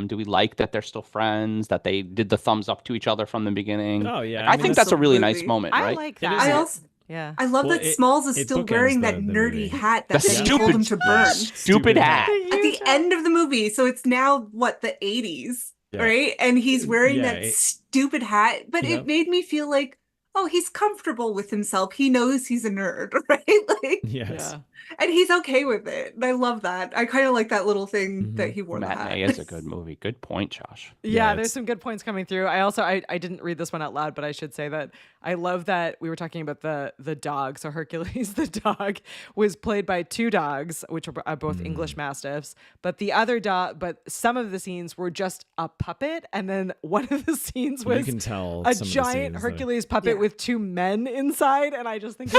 Do we like that they're still friends? That they did the thumbs up to each other from the beginning? Oh yeah, I think that's a really nice absolutely. moment, I right? like It that. is Yeah. I love Well, that Smalls is it still bookends wearing that the nerdy movie. hat that The Benny told him to burn Stupid hat. at the end of the movie. So it's now the 80s, right? And he's wearing that stupid hat, but it made me feel like, oh, he's comfortable with himself. He knows he's a nerd, right? Yes. And he's okay with it. And I love that. I kind of like that little thing that he wore the hat. Matinee is a good movie. Good point, Josh. Yeah, there's some good points coming through. I also I didn't read this one out loud, but I should say that I love that we were talking about the dog. So Hercules, the dog, was played by two dogs, which are both English Mastiffs. But the other dog, but some of the scenes were just a puppet, and then one of the scenes was You can tell a some of the giant scenes, Hercules puppet with two men inside, and I just think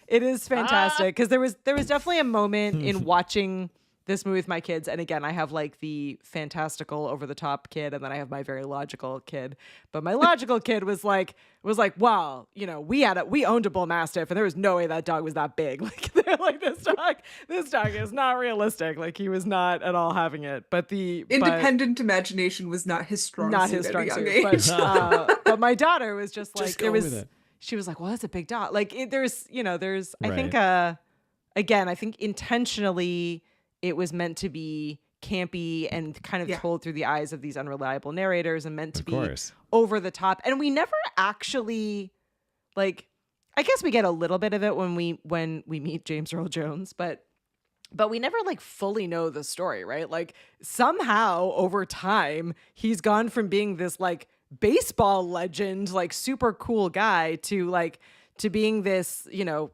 it is fantastic because there was definitely a moment in watching this movie with my kids, and again, I have like the fantastical over the top kid, and then I have my very logical kid. But my logical kid was like, wow, we owned a bull mastiff, and there was no way that dog was that big. Like they're like, this dog is not realistic. Like he was not at all having it. But the independent imagination was not his strong suit at a young age. But my daughter was just like, she was like, well, that's a big dog. Like there's I think again, I think intentionally it was meant to be campy and kind of told through the eyes of these unreliable narrators and meant to be over the top. And we never actually, like, I guess we get a little bit of it when we meet James Earl Jones, but we never like fully know the story, right? Like somehow over time, he's gone from being this like baseball legend, like super cool guy to being this,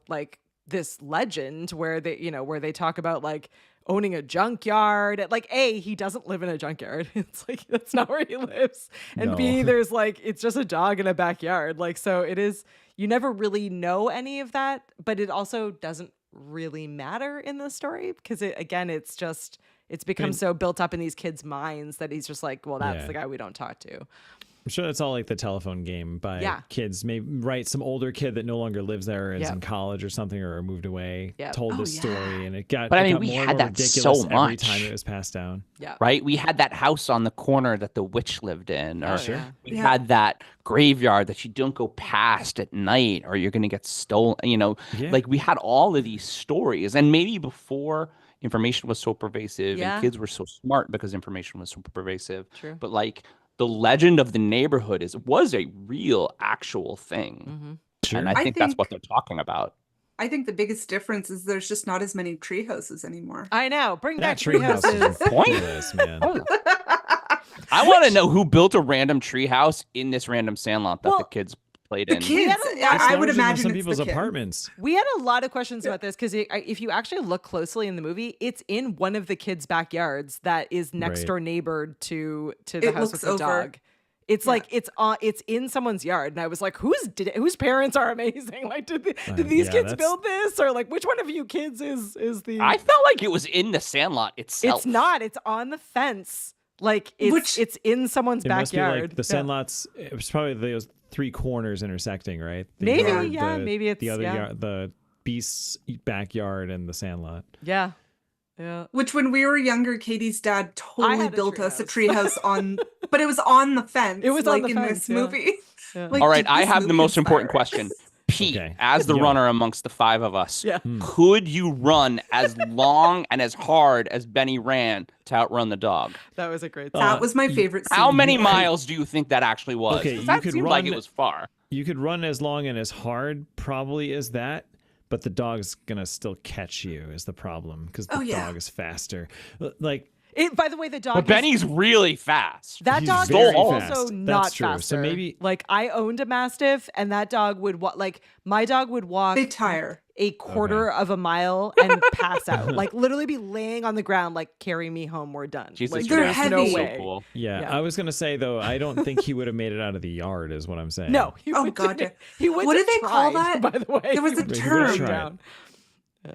like this legend where they talk about like owning a junkyard. Like A, he doesn't live in a junkyard. It's like, that's not where he lives. And B, there's like, it's just a dog in a backyard. Like, so it is, you never really know any of that, but it also doesn't really matter in the story because it's become so built up in these kids' minds that he's just like, well, that's the guy we don't talk to. I'm sure that's all like the telephone game by kids. Maybe some older kid that no longer lives there, is in college or something, or moved away, told this story, and it got. But I mean, got we more had and more that ridiculous so much every time it was passed down. Yeah. Right. We had that house on the corner that the witch lived in, or we Yeah. had that graveyard that you don't go past at night, or you're going to get stolen. Like we had all of these stories, and maybe before information was so pervasive and kids were so smart because information was so pervasive. True. But like, the legend of the neighborhood was a real, actual thing. Mm-hmm. Sure. And I think that's what they're talking about. I think the biggest difference is there's just not as many tree houses anymore. I know. Bring back That tree treehouse houses. is ridiculous, man. I want to know who built a random tree house in this random Sandlot that the kids played in. Kids, I would imagine some it's people's the kids. apartments. We had a lot of questions about this because if you actually look closely in the movie, it's in one of the kids' backyards that is next door neighbored to the It house with looks the over. dog. It's like it's in someone's yard, and I was like, whose parents are amazing? Like, did these kids build this, or like which one of you kids is the? I felt like it was in the Sandlot itself. It's not. It's on the fence. Like it's in someone's it backyard. Must be like the Sandlot's. It was probably those three corners intersecting, right? Maybe it's the other yard, the Beast's backyard and the Sandlot. Yeah. Yeah. Which when we were younger, Katie's dad totally had a built us a treehouse. treehouse on, but it was on the fence. It was like on the in fence, this yeah. movie. Yeah. Like, All right, did I this have the movie most important inspire us? question. Pete, Okay. as the Yeah. runner amongst the five of us, Yeah. could you run as long and as hard as Benny ran to outrun the dog? That was a great That was my favorite scene. How many miles do you think that actually was? Okay, 'Cause you that could seemed like run- it was far. You could run as long and as hard, probably as that, but the dog's gonna still catch you is the problem because the dog is faster. Like, By the way, the dog. But Benny's really fast. That he's dog very is also fast. not That's true. faster. So maybe like I owned a Mastiff, and that dog would my dog would walk They tire. a quarter of a mile and pass out, like literally be laying on the ground, like carry me home, we're done. Jesus like, they're Christ, there's heavy. no so way. cool. yeah, I was gonna say though, I don't think he would have made it out of the yard, is what I'm saying. No, he Oh, would God, yeah. He would. What do they call that? By the way, There was He a would term. shoot down.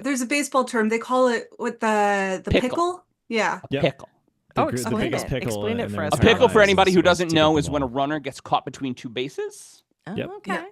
There's a baseball term. They call it what the pickle? Yeah. Yep. Pickle. The, Oh, the explain biggest it. pickle. Explain it in for their us. A entire pickle, for lives anybody who was doesn't to know, get is the when a ball. runner gets caught between two bases. Oh, Yep. okay. Yeah.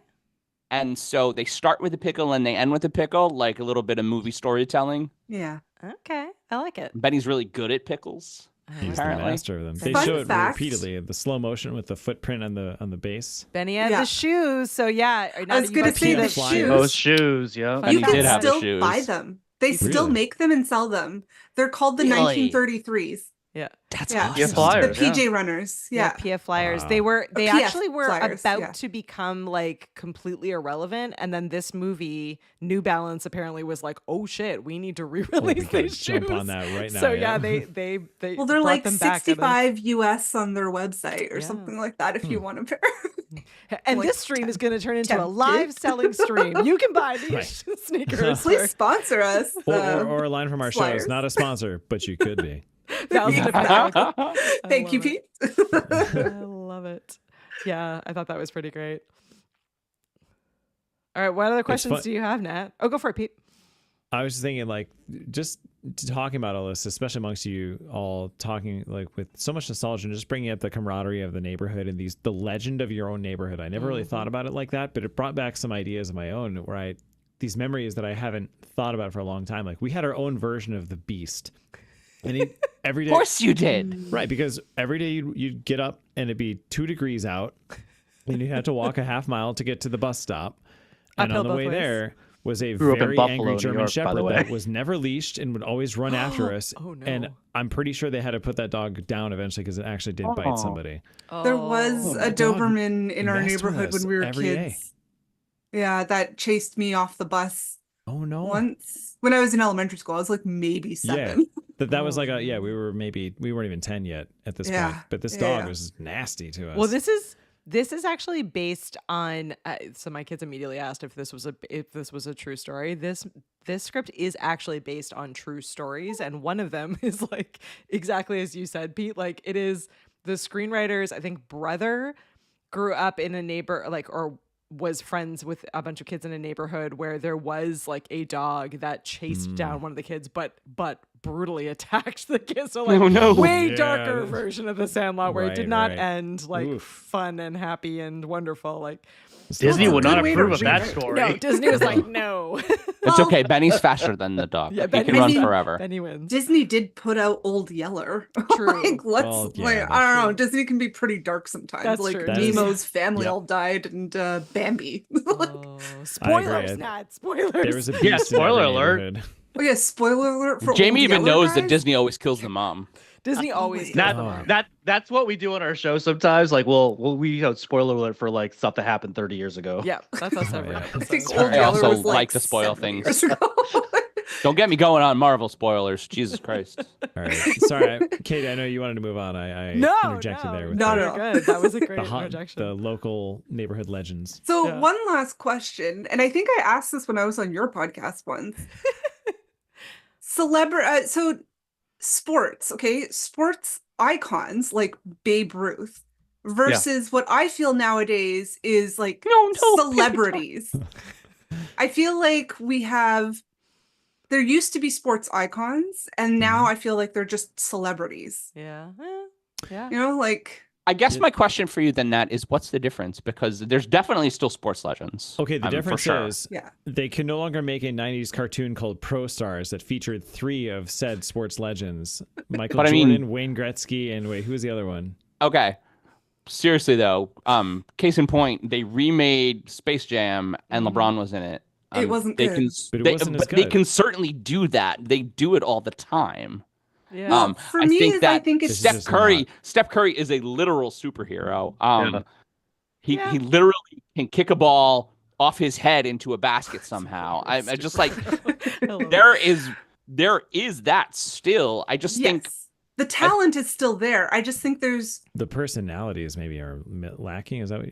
And so they start with the pickle and they end with the pickle, like a little bit of movie storytelling. Yeah. Okay, I like it. Benny's really good at pickles. He's the Apparently. master of them. They Fun show it fact. repeatedly. The slow motion with the footprint on the base. Benny had Yeah. the shoes, so yeah. I was gonna say the the flyers. shoes. Those shoes, yeah. Benny You did can have the still shoes. buy them. They still Really? make them and sell them. They're called the Really? 1933s. Yeah. That's Yeah. awesome. Yeah, flyers. The PJ runners. Yeah. PF Flyers. Wow. They PF actually were Flyers, about yeah. to become like completely irrelevant, and then this movie, New Balance, apparently was like, "Oh shit, we need to We re-release gotta these jump shoes." on that right now. So yeah, they Well, they're brought like them back and then- 65 US on their website or Yeah. something like that if you want a pair. And like this stream is going to turn into a tempted. live selling stream. You can buy these Right. sneakers. Please sponsor us. Or a line from our show Flyers. is not a sponsor, but you could be. Thank you, Pete. I love it. Yeah, I thought that was pretty great. All right, what other questions fun- do you have, Nat? Oh, go for it, Pete. I was just thinking, like, just talking about all this, especially amongst you all, talking like with so much nostalgia and just bringing up the camaraderie of the neighborhood and the legend of your own neighborhood. I never really thought about it like that, but it brought back some ideas of my own where these memories that I haven't thought about for a long time. Like, we had our own version of the Beast, and every day, Of course you did. right? Because every day you'd get up and it'd be 2 degrees out, and you'd have to walk a half mile to get to the bus stop, and Uphill on the both way ways. there was a Grew up in very Buffalo, angry New German York, by the Shepherd way. that was never leashed and would always run after us. Oh, no. And I'm pretty sure they had to put that dog down eventually because it actually did bite somebody. There was my a dog Doberman in our messed with neighborhood us when we were every day. kids. Yeah, that chased me off the bus Oh no! once when I was in elementary school. I was like maybe 7. That was like we weren't even 10 yet at this Yeah. point. But this Yeah, dog yeah. was nasty to us. Well, this is actually based on. So my kids immediately asked if this was a true story. This script is actually based on true stories, and one of them is like exactly as you said, Pete. Like it is the screenwriter's, I think, brother grew up in a or was friends with a bunch of kids in a neighborhood where there was like a dog that chased down one of the kids, but brutally attacked the kids. So like Oh, no. way Yeah. darker version of the Sandlot where it did Right, not right. end like Oof. fun and happy and wonderful. Like Disney Well, would it's a not good way to approve of that read it. story. no, Disney was like, no. It's okay. Benny's faster than the dog. Yeah, he Benny- can run Benny- forever. Benny wins. Disney did put out Old Yeller. True. Like, let's Well, yeah, like, that's I don't know. true. Disney can be pretty dark sometimes. That's like true. That is- Nemo's family Yep. all died and Bambi. Like, Oh, spoilers, I- Nat. Spoilers. there was a beast Yeah, in spoiler every alert. neighborhood. oh yeah, spoiler alert for Jamie Old even Yeller, knows that guys. Disney always kills the mom. Disney always. That- does That that's what we do on our show sometimes. Like we spoiler alert for like stuff that happened 30 years ago. Yeah, that's us every Yeah. episode. I think Sorry, Old I Yeller also was like to spoil 7 things. years ago. Don't get me going on Marvel spoilers. Jesus Christ. All right. Sorry, Katie, I know you wanted to move on. I No, interjected there with No, the, no. You're good. That was a great the, hot, interjection. the local neighborhood legends. So Yeah. one last question, and I think I asked this when I was on your podcast once. So sports, okay, sports icons like Babe Ruth. versus what I feel nowadays is like No, celebrities. I feel like there used to be sports icons, and now I feel like they're just celebrities. Yeah. Yeah. You know, like. I guess my question for you then, Nat, is what's the difference? Because there's definitely still sports legends. Okay, the difference is Yeah. they can no longer make a 90s cartoon called Pro Stars that featured 3 of said sports legends. Michael Jordan, Wayne Gretzky, and wait, who was the other one? Okay. Seriously, though, case in point, they remade Space Jam and LeBron was in it. It wasn't good. But it wasn't as They good. can certainly do that. They do it all the time. Yeah. Well, for me, I think it's Steph Curry is a literal superhero. He literally can kick a ball off his head into a basket somehow. I just like there is that still. I just think the talent is still there. I just think there's the personalities maybe are lacking. Is that what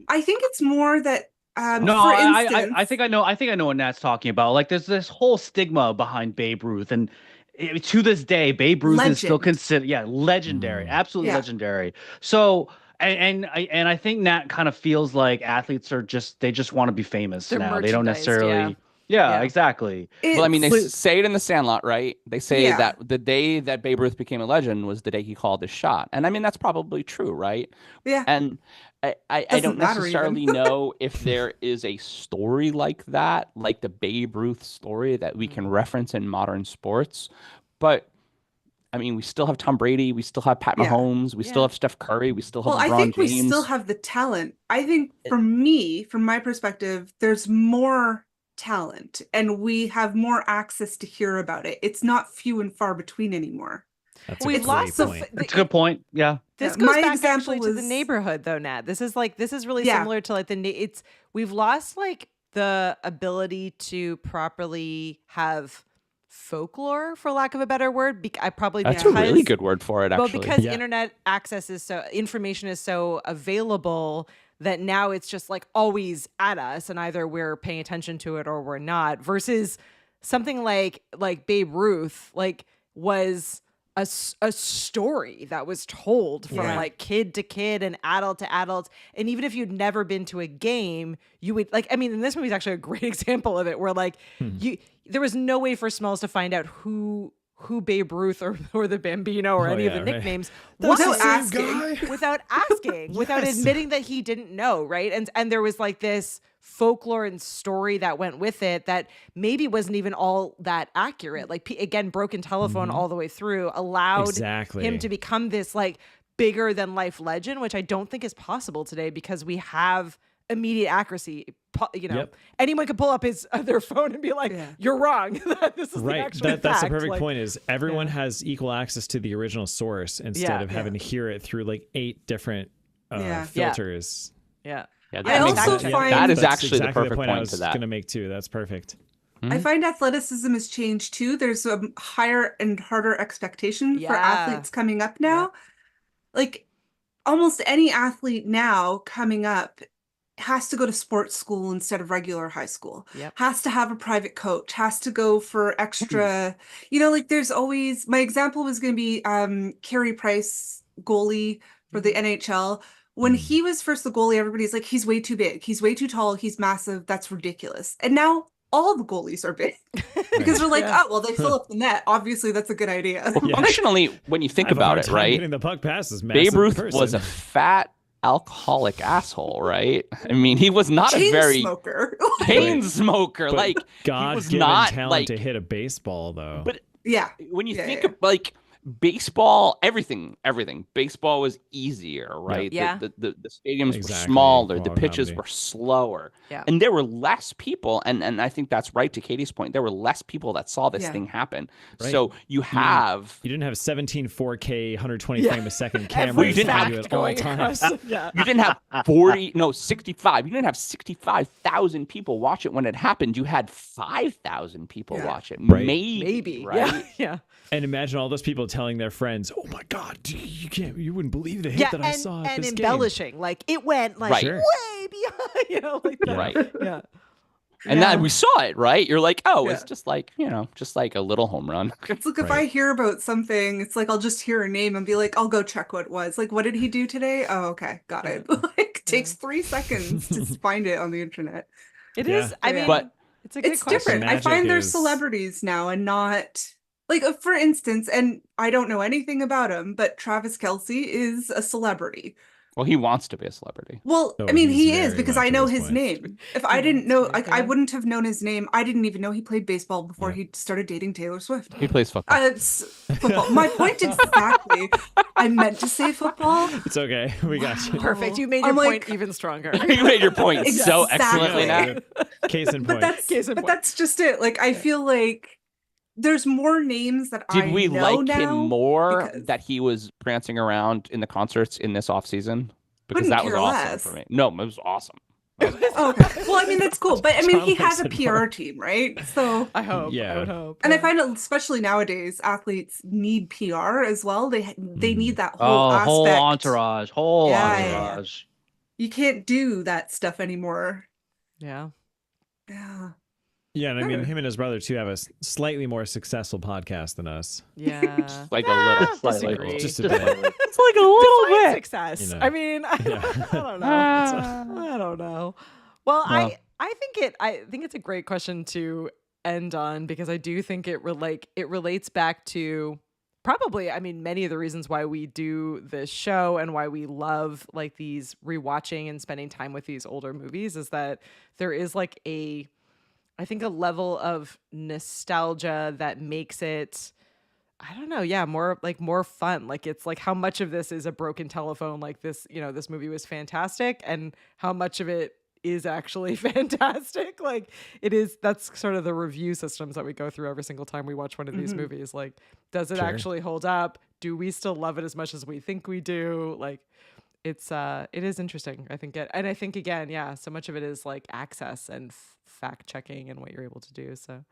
I think it's more that No, for instance, I think I know what Nat's talking about. Like, there's this whole stigma behind Babe Ruth, and to this day, Babe Ruth is still considered, legendary, absolutely legendary. So, and I think Nat kind of feels like athletes are they just want to be famous now. They don't necessarily. Yeah, exactly. Well, I mean, they say it in the Sandlot, right? They say that the day that Babe Ruth became a legend was the day he called his shot, and I mean that's probably true, right? Yeah. And I don't necessarily know if there is a story like that, like the Babe Ruth story that we can reference in modern sports. But I mean, we still have Tom Brady, we still have Pat Mahomes, we still have Steph Curry, we still have LeBron James. I think we still have the talent. I think from my perspective, there's more talent and we have more access to hear about it. It's not few and far between anymore. That's a good point. Yeah. This goes back actually to the neighborhood though, Nat. This is really similar to like we've lost like the ability to properly have folklore, for lack of a better word. That's a really good word for it, actually. But because internet access information is so available that now it's just like always at us and either we're paying attention to it or we're not, versus something like Babe Ruth, like was a story that was told from like kid to kid and adult to adult. And even if you'd never been to a game, you would like, I mean, and this movie is actually a great example of it where like there was no way for Smalls to find out who Babe Ruth or the Bambino or any of the nicknames without asking, without admitting that he didn't know. Right. And there was like this folklore and story that went with it that maybe wasn't even all that accurate. Like again, broken telephone all the way through allowed him to become this like bigger than life legend, which I don't think is possible today because we have immediate accuracy. You know, anyone could pull up their phone and be like, "You're wrong." This is the actual fact. That's the perfect point. Is everyone has equal access to the original source instead of having to hear it through like 8 different filters. Yeah. I also find that is actually exactly the perfect point point I was to that. going to make too. That's perfect. I find athleticism has changed too. There's a higher and harder expectation for athletes coming up now. Like almost any athlete now coming up has to go to sports school instead of regular high school, has to have a private coach, has to go for extra, like there's always, my example was going to be Carey Price, goalie for the NHL. When he was first the goalie, everybody's like, he's way too big, he's way too tall, he's massive, that's ridiculous. And now all the goalies are big because they're like, oh, well, they fill up the net. Obviously, that's a good idea. Well, functionally, when you think about it, right? Getting the puck past this Babe Ruth was a fat alcoholic asshole, right? I mean, he was not a very chain smoker. Like God, he was given not talent like to hit a baseball though. But when you think of like baseball, everything, baseball was easier, right? The stadiums were smaller, the pitches were slower, and there were less people. And I think that's right to Katie's point. There were less people that saw this thing happen. Right. So you didn't have 17 4K 120 frame a second cameras. You didn't have at all times. You didn't have 65. You didn't have 65,000 people watch it when it happened. You had 5,000 people watch it, maybe, right? Yeah. And imagine all those people telling their friends, "Oh my God, you wouldn't believe the hit that I saw at this embellishing, game." Like it went like way beyond, like that. Right. Yeah. And Yeah. that we saw it, right? You're like, oh, it's Yeah. just like, just like a little home run. It's like if Right. I hear about something, it's like I'll just hear a name and be like, I'll go check what it was. Like, what did he do today? Oh, okay, got it. Like, takes 3 seconds to find it on the internet. It Yeah. is. I mean, But- it's a good It's question. different. I Magic find there's is- celebrities now and not like, for instance, and I don't know anything about him, but Travis Kelce is a celebrity. Well, he wants to be a celebrity. Well, Oh, I mean, he's he is very because much I at know this his point. name. If I He didn't know, wants to, like, I yeah. wouldn't have known his name. I didn't even know he played baseball before Yeah. he started dating Taylor Swift. He plays football. It's football. My point exactly. I meant to say football. It's okay. We got you. Perfect. You made your I'm point like- even stronger. You made your point so excellently, Exactly. Nat. Case in But point. that's Case in but point. that's just it. Like, I feel like there's more names that I Did we know like now. him more because- that he was prancing around in the concerts in this offseason? Because Couldn't that was care awesome less. for me. No, it was awesome. Oh, okay. Well, I mean, that's cool. But I mean, he Tom has a likes it PR more. team, right? So, I hope. Yeah. I would hope. and I yeah. find it, especially nowadays, athletes need PR as well. They need that whole Oh, aspect. whole entourage. Whole Yeah, yeah, yeah. entourage. You can't do that stuff anymore. Yeah. Yeah. Yeah, and I mean, Sure. him and his brother too have a slightly more successful podcast than us. Yeah. Like a little. Slightly. disagree. Just a Just bit. slightly. It's like a little Define bit. success. You know. I mean, I don't know. I don't know. Well, Well. I think it's a great question to end on because I do think it relates back to probably, I mean, many of the reasons why we do this show and why we love like these rewatching and spending time with these older movies is that there is like I think a level of nostalgia that makes it, I don't know, yeah, more fun. Like it's like how much of this is a broken telephone, like this, this movie was fantastic, and how much of it is actually fantastic. Like that's sort of the review systems that we go through every single time we watch one of these movies. Like, does it Sure. actually hold up? Do we still love it as much as we think we do? Like it is interesting. I think again, yeah, so much of it is like access and fact checking and what you're able to do. So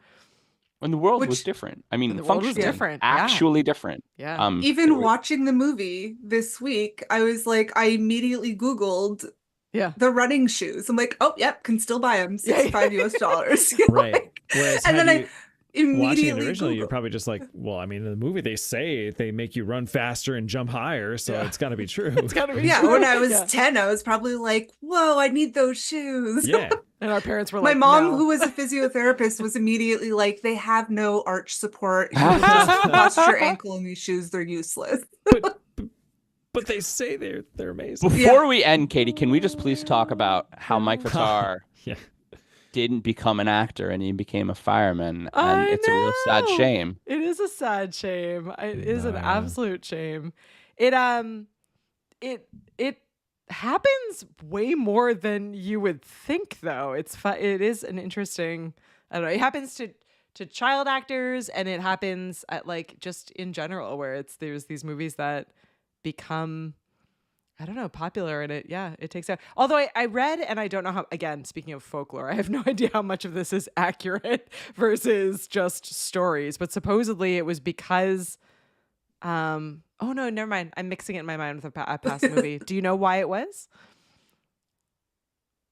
When the world was Which- different. I mean, The world was functionally, different, yeah. actually different. yeah. It Even was- watching the movie this week, I was like, I immediately Googled Yeah. the running shoes. I'm like, oh, yep, can still buy them, Yeah. $65 US. Right. Whereas And had then you, I watching it immediately originally, you're Googled. probably just like, well, I mean, in the movie they say they make you run faster and jump higher, so Yeah. it's got to be true. It's gotta be Yeah, true. when I was Yeah. 10, I was probably like, whoa, I need those shoes. Yeah. And our parents were My like, mom, no. who was a physiotherapist, was immediately like, they have no arch support. You will just bust your ankle in these shoes. They're useless. But they say they're amazing. Before we end, Katie, can we just please talk about how Mike Vitar Yeah. didn't become an actor and he became a fireman, and I it's a real sad know. shame. It is a sad shame. It is an Nah. absolute shame. It happens way more than you would think, though. It is an interesting. I don't know. It happens to child actors, and it happens at like just in general, where there's these movies that become, I don't know, popular, and it takes out. Although I read, and I don't know how, again, speaking of folklore, I have no idea how much of this is accurate versus just stories, but supposedly it was because, oh no, never mind. I'm mixing it in my mind with a past movie. Do you know why it was?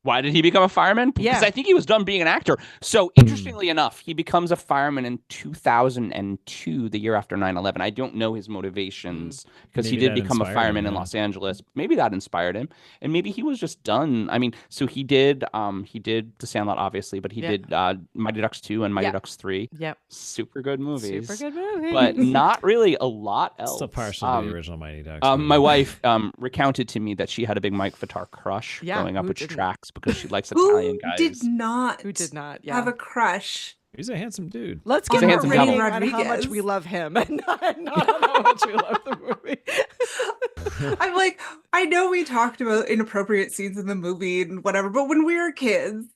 Why did he become a fireman? Because Yeah. I think he was done being an actor. So interestingly enough, he becomes a fireman in 2002, the year after 9/11. I don't know his motivations because he Maybe did that become a inspired fireman him, in yeah. Los Angeles. Maybe that inspired him, and maybe he was just done. I mean, so he did The Sandlot, obviously, but he Yeah. did Mighty Ducks 2 and Mighty Yeah. Ducks 3. Yep. Super good movies. Super good movie. But not really a lot else. Still partial to the original Mighty Ducks. My wife recounted to me that she had a big Mike Vitar crush Yeah, growing up, who which didn't? tracks because she likes Who Italian guys. did not Who did not? Yeah. have a crush? He's a handsome dude. Let's He's get a a handsome rating devil. on how much Rodriguez. we love him and not on how much we love the movie. I'm like, I know we talked about inappropriate scenes in the movie and whatever, but when we were kids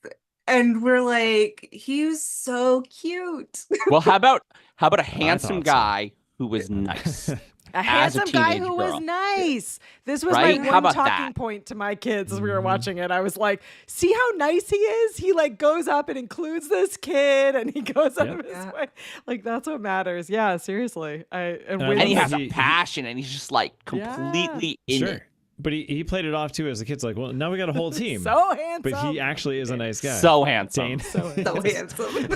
and we're like, he was so cute. Well, how about a handsome thought so. guy who was nice? A As a handsome guy teenage who girl. was nice. This was Right? my How one about talking that? point to my kids as we were watching it. I was like, see how nice he is? He like goes up and includes this kid and he goes out Yep. of his Yeah. way. Like that's what matters. Yeah, seriously. I And he love has that a passion, and he's just like completely in Sure. it. But he played it off too as a kid's like, well, now we got a whole team. So handsome. But he actually is a nice guy. So handsome. Dane. So handsome.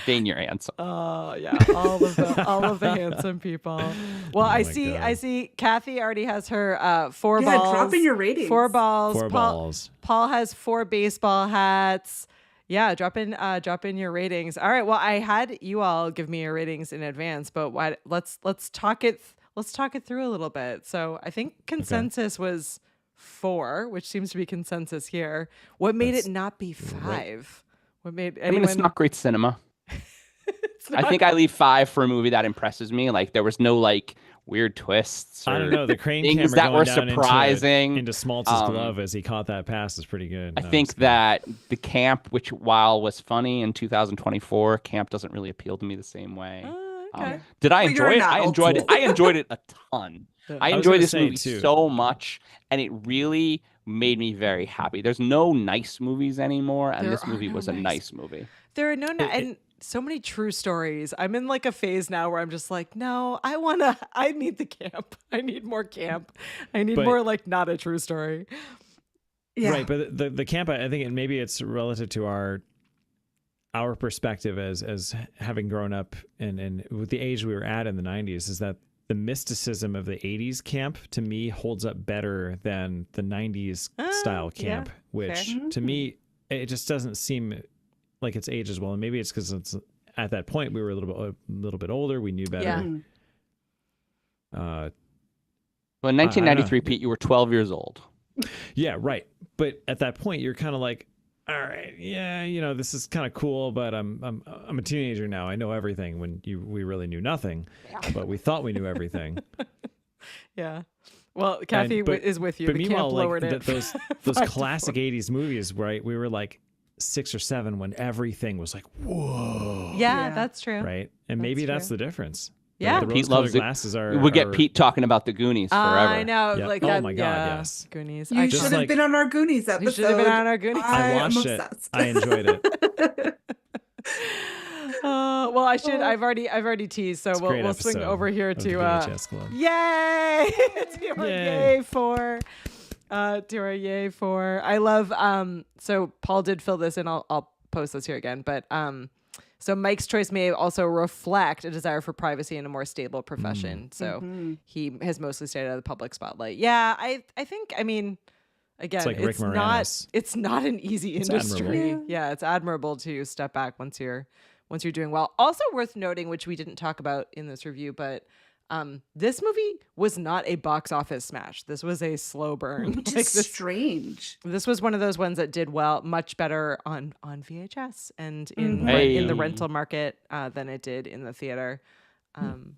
Dane, you're handsome. Oh yeah, all of the handsome people. Well, I see Kathy already has her 4 balls. Yeah, drop in your ratings. 4 balls. 4 balls. Paul has 4 baseball hats. Yeah, drop in your ratings. All right. Well, I had you all give me your ratings in advance, but let's talk it through a little bit. So I think consensus was 4, which seems to be consensus here. What made it not be 5? Right. What made anyone... I mean, it's not great cinema. I think I leave 5 for a movie that impresses me. Like there was no like weird twists. Or I don't know. The crane things camera that going were down surprising into Smalls' glove as he caught that pass is pretty good. I think that the camp, which while was funny in 2024, camp doesn't really appeal to me the same way. Okay. Did I enjoy it? I enjoyed it. I enjoyed it a ton. I enjoyed this movie so much, and it really made me very happy. There's no nice movies anymore, and this movie was a nice movie. There are and so many true stories. I'm in like a phase now where I'm just like, no, I need the camp. I need more camp. I need more like not a true story. Yeah. Right, but the camp, I think maybe it's relative to our perspective as having grown up and with the age we were at in the 90s, is that the mysticism of the 80s camp to me holds up better than the 90s style camp, which to me it just doesn't seem like it's aged as well. And maybe it's because it's at that point we were a little bit older, we knew better. Well, in 1993, Pete, you were 12 years old. Yeah, right. But at that point, you're kind of like, all right, yeah, this is kind of cool, but I'm a teenager now. I know everything. When we really knew nothing, but we thought we knew everything. Yeah. Well, Kathy is with you. But the meanwhile, camp lowered it. those classic 80s movies, right? We were like 6 or 7 when everything was like, whoa. Yeah, that's true. Right, and maybe that's the difference. Yeah, the Pete loves glasses we get Pete talking about the Goonies forever. I know, like that. Oh my god, yes, Goonies. You should have been on our Goonies episode. You should have been on our Goonies. I watched it. I enjoyed it. Well, I've already teased, so we'll swing over here to VHS Club. Yay! To our yay for. To our yay for. I love. So Paul did fill this in. I'll post this here again, but so Mike's choice may also reflect a desire for privacy in a more stable profession. So he has mostly stayed out of the public spotlight. Yeah, I think. I mean, again, it's not an easy industry. Yeah, it's admirable to step back once you're doing well. Also worth noting, which we didn't talk about in this review, but this movie was not a box office smash. This was a slow burn. Which is strange. This was one of those ones that did much better on VHS and in the rental market than it did in the theater.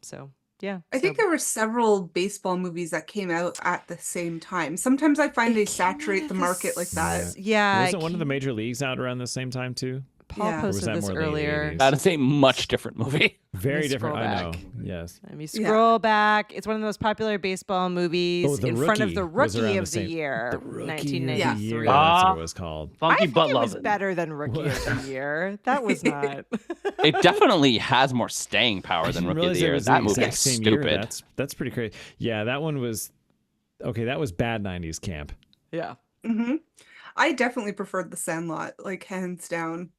So yeah. I think there were several baseball movies that came out at the same time. Sometimes I find they saturate the market like that. Yeah. Wasn't one of the major leagues out around the same time too? Paul posted this earlier. That is a much different movie. Very different. I know. Yes. Let me scroll back. It's one of the most popular baseball movies in front of the Rookie of the Year, 1993. That's what it was called. Funky I think it was better than Rookie of the Year. That was not. It definitely has more staying power than Rookie of the Year. That movie is stupid. That's pretty crazy. Yeah, that one was okay. That was bad 90s camp. Yeah. I definitely preferred the Sandlot, like hands down.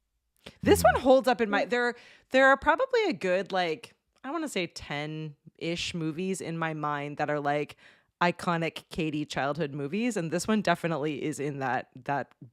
This one holds up in my there are probably a good like I want to say 10-ish movies in my mind that are like iconic Katie childhood movies, and this one definitely is in that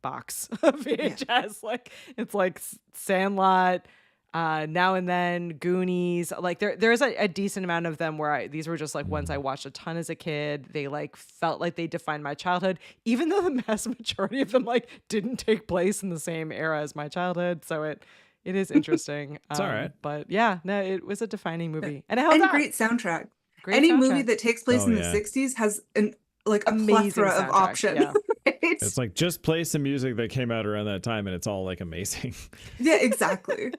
box of VHS. Yeah. Like it's like Sandlot, Now and Then, Goonies. Like there's a decent amount of them where these were just like ones I watched a ton as a kid. They like felt like they defined my childhood, even though the vast majority of them like didn't take place in the same era as my childhood. So it is interesting. It's all right. But yeah, no, it was a defining movie. And it held up. Great soundtrack. Any movie that takes place in the 60s has a plethora of options. Yeah. Right? It's like just play some music that came out around that time and it's all like amazing. Yeah, exactly.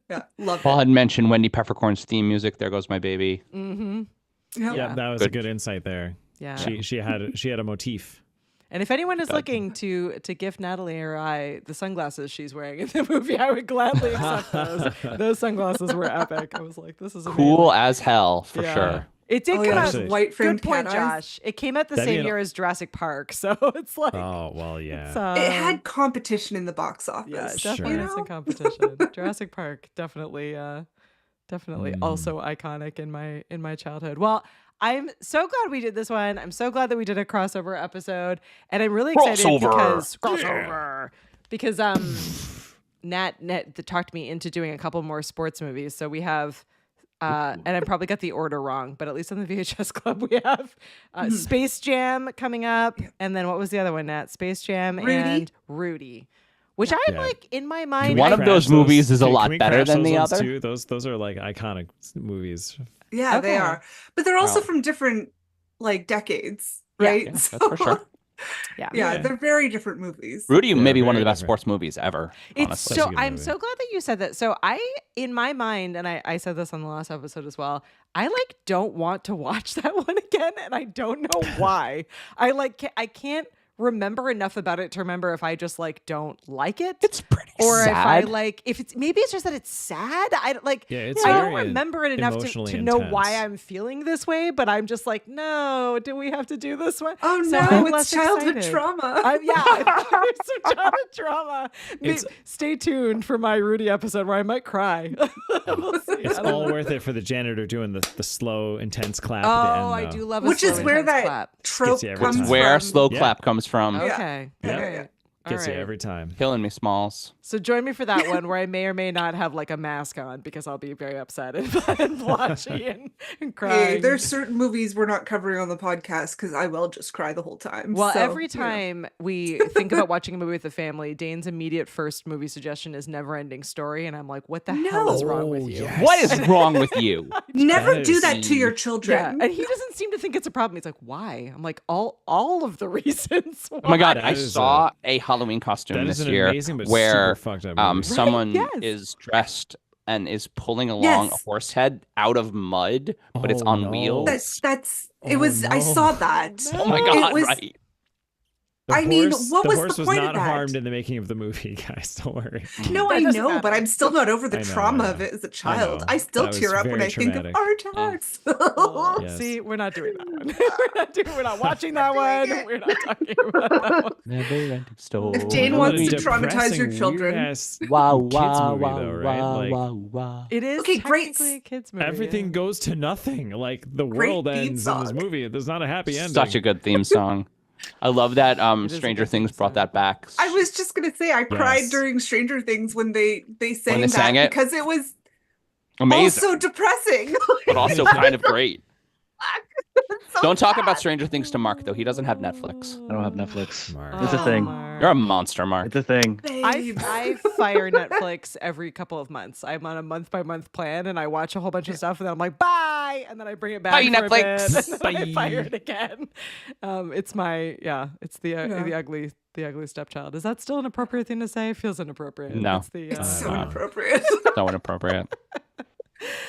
Yeah, love Paul it. had mentioned Wendy Peppercorn's theme music, There Goes My Baby. Yeah, that was a good insight there. Yeah. She had a motif. And if anyone is looking to gift Natalie or I the sunglasses she's wearing in the movie, I would gladly accept those. Those sunglasses were epic. I was like, this is amazing. Cool as hell, for sure. It did Oh, come yeah, out. those white framed Good point, cat eyes. Josh. It came out the That'd be same an- year as Jurassic Park, so it's like Oh well, yeah. it's, It had competition in the box office. yeah, it Sure. definitely you has some know? competition. Jurassic Park definitely Mm. also iconic in my childhood. Well, I'm so glad we did this one. I'm so glad that we did a crossover episode, and I'm really excited because Nat talked me into doing a couple more sports movies. So we have and I probably got the order wrong, but at least on the VHS Club we have Space Jam coming up, and then what was the other one, Nat? Space Jam Rudy. and Rudy. Which I'm Yeah. like in my mind. One I- of those movies is a Can lot we better crash than those the ones other. Too? Those are like iconic movies. Yeah, they Okay. are. But they're also Wow. from different like decades, Yeah. right? Yeah, that's for sure. Yeah. Yeah, Yeah. they're very different movies. Rudy may be one of very the best different. sports movies ever. It's honestly. Such a so good I'm movie. so glad that you said that. So in my mind, and I said this on the last episode as well, I like don't want to watch that one again, and I don't know why. I can't remember enough about it to remember if I just like don't like it. It's pretty or sad. if I like, if it's maybe it's just that it's sad. I don't like. Yeah, it's I don't very remember it enough to emotionally know why intense. I'm feeling this way. But I'm just like, no. Do we have to do this one? Oh So no, I'm it's less childhood excited. trauma. Yeah, there's some childhood trauma. It's- Stay tuned for my Rudy episode where I might cry. We'll see. It's I don't all know. worth it for the janitor doing the slow, intense clap at the end. Oh, I though. do love a Which is slow, where intense that clap. trope Gets you every comes time. from. Where slow Yeah. clap comes from. Yeah. Okay. Yeah. All right. Gets All you right. every time. Killing me, Smalls. So join me for that one where I may or may not have like a mask on because I'll be very upset and blotchy and crying. Hey, there's certain movies we're not covering on the podcast because I will just cry the whole time. Well, So, every you know. time we think about watching a movie with the family, Dane's immediate first movie suggestion is Never Ending Story. And I'm like, what the hell is wrong with No. you? Yes. What is wrong with you? Never That do is- that to your Yeah, children. and he doesn't seem to think it's a problem. He's like, "Why?" I'm like, "All of the reasons." Oh my god, That I is saw a Halloween costume That this is an year amazing but where super fucked up movie. someone yes. is dressed and is pulling along a Yes. horse head out of mud, but it's Oh, on no. wheels. That's it Oh, was I no. saw that. Oh my It god, was- right. I mean, what was the horse point of not that? harmed in the making of the movie, guys. Don't worry. No, That I doesn't know, but matter. I'm still not over the I know, trauma I of know. it as a I child. know. I still That was tear up when very I think of traumatic. our talks. Yes. See, we're not doing that one. we're not watching that one. We're not talking about that one. Never ending story. If Jane One of wants the to traumatize your depressing, children. weird-ass Wow, kids wow, movie, wow, though, right? wow, Like, wow, wow. It is Okay, great technically a kids movie. everything yeah. goes to nothing. Like the Great world theme ends in this song. movie. There's not a happy ending. Such a good theme song. I love that is a Stranger good Things theme brought song. that back. I was just gonna say I cried Yes. during Stranger Things when they sang they that sang it? because it was amazing, also depressing. but also kind of great. So Don't talk about sad. Stranger Things to Mark though. He doesn't have Netflix. I don't have Netflix. Mark. It's a thing. Mark. You're a monster, Mark. It's a thing. I fire Netflix every couple of months. I'm on a month by month plan and I watch a whole bunch of stuff and then I'm like, bye. And then I bring it back. Bye, for a Netflix. bit, and then I Bye. fire it again. It's my, it's the ugly stepchild. Is that still an appropriate thing to say? It feels inappropriate. No. It's the, It's so wow. inappropriate. So inappropriate.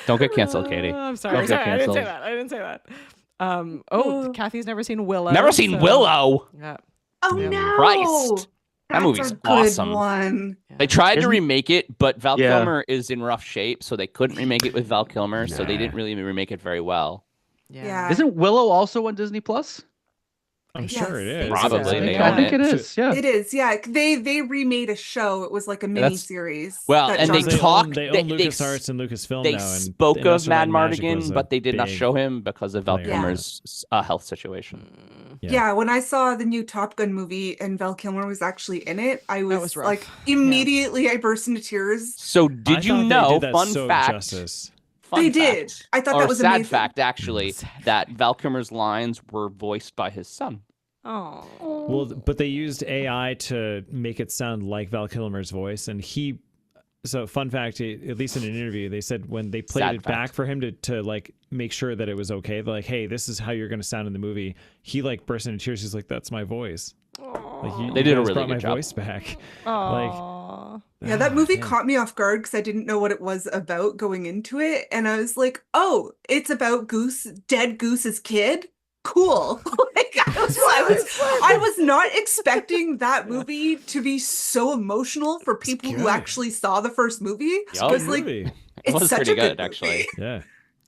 Don't get canceled, Katie. I'm sorry. Don't get I didn't say canceled. that. I didn't say that. Kathy's never seen Willow. Never seen so- Willow. Yeah. Oh Yeah. no! Christ. That That's movie's a good awesome. one. They tried to Isn't- remake it, but Val Yeah. Kilmer is in rough shape, so they couldn't remake it with Val Kilmer, so they Nah. didn't really remake it very well. Yeah. Isn't Willow also on Disney Plus? I'm Yes. sure it is. Probably, so. they I own think it. it is. Yeah. It is, yeah. They remade a show. It was like a mini That's- series. well, that and they Jonathan- talked- They own they- LucasArts and Lucasfilm They now. And spoke and of also Mad Magic was Mardigan, a but they did not big- show him because of Val player. Kilmer's health situation. Yeah, when I saw the new Top Gun movie and Val Kilmer was actually in it, I was, was rough. like, immediately I burst into tears. So I did you thought they know? did that Fun so fact. justice. Fun They fact, did. I thought or that was sad amazing. fact, actually, that Val Kilmer's lines were voiced by his son. Oh. Well, but they used AI to make it sound like Val Kilmer's voice, and he. So, fun fact, at least in an interview, they said when they played Sad it fact. back for him to like make sure that it was okay, they're like, "Hey, this is how you're going to sound in the movie." He like burst into tears. He's like, "That's my voice." Like, you, They you did a guys really brought good my job. voice back. Aw. Yeah, that movie Yeah. caught me off guard because I didn't know what it was about going into it. And I was like, oh, it's about dead Goose's kid? Cool. Like, I was not expecting that movie to be so emotional for people who good. actually saw the first movie. Yup. I was Good like, movie. It was it's such pretty a good good, actually. movie. Yeah.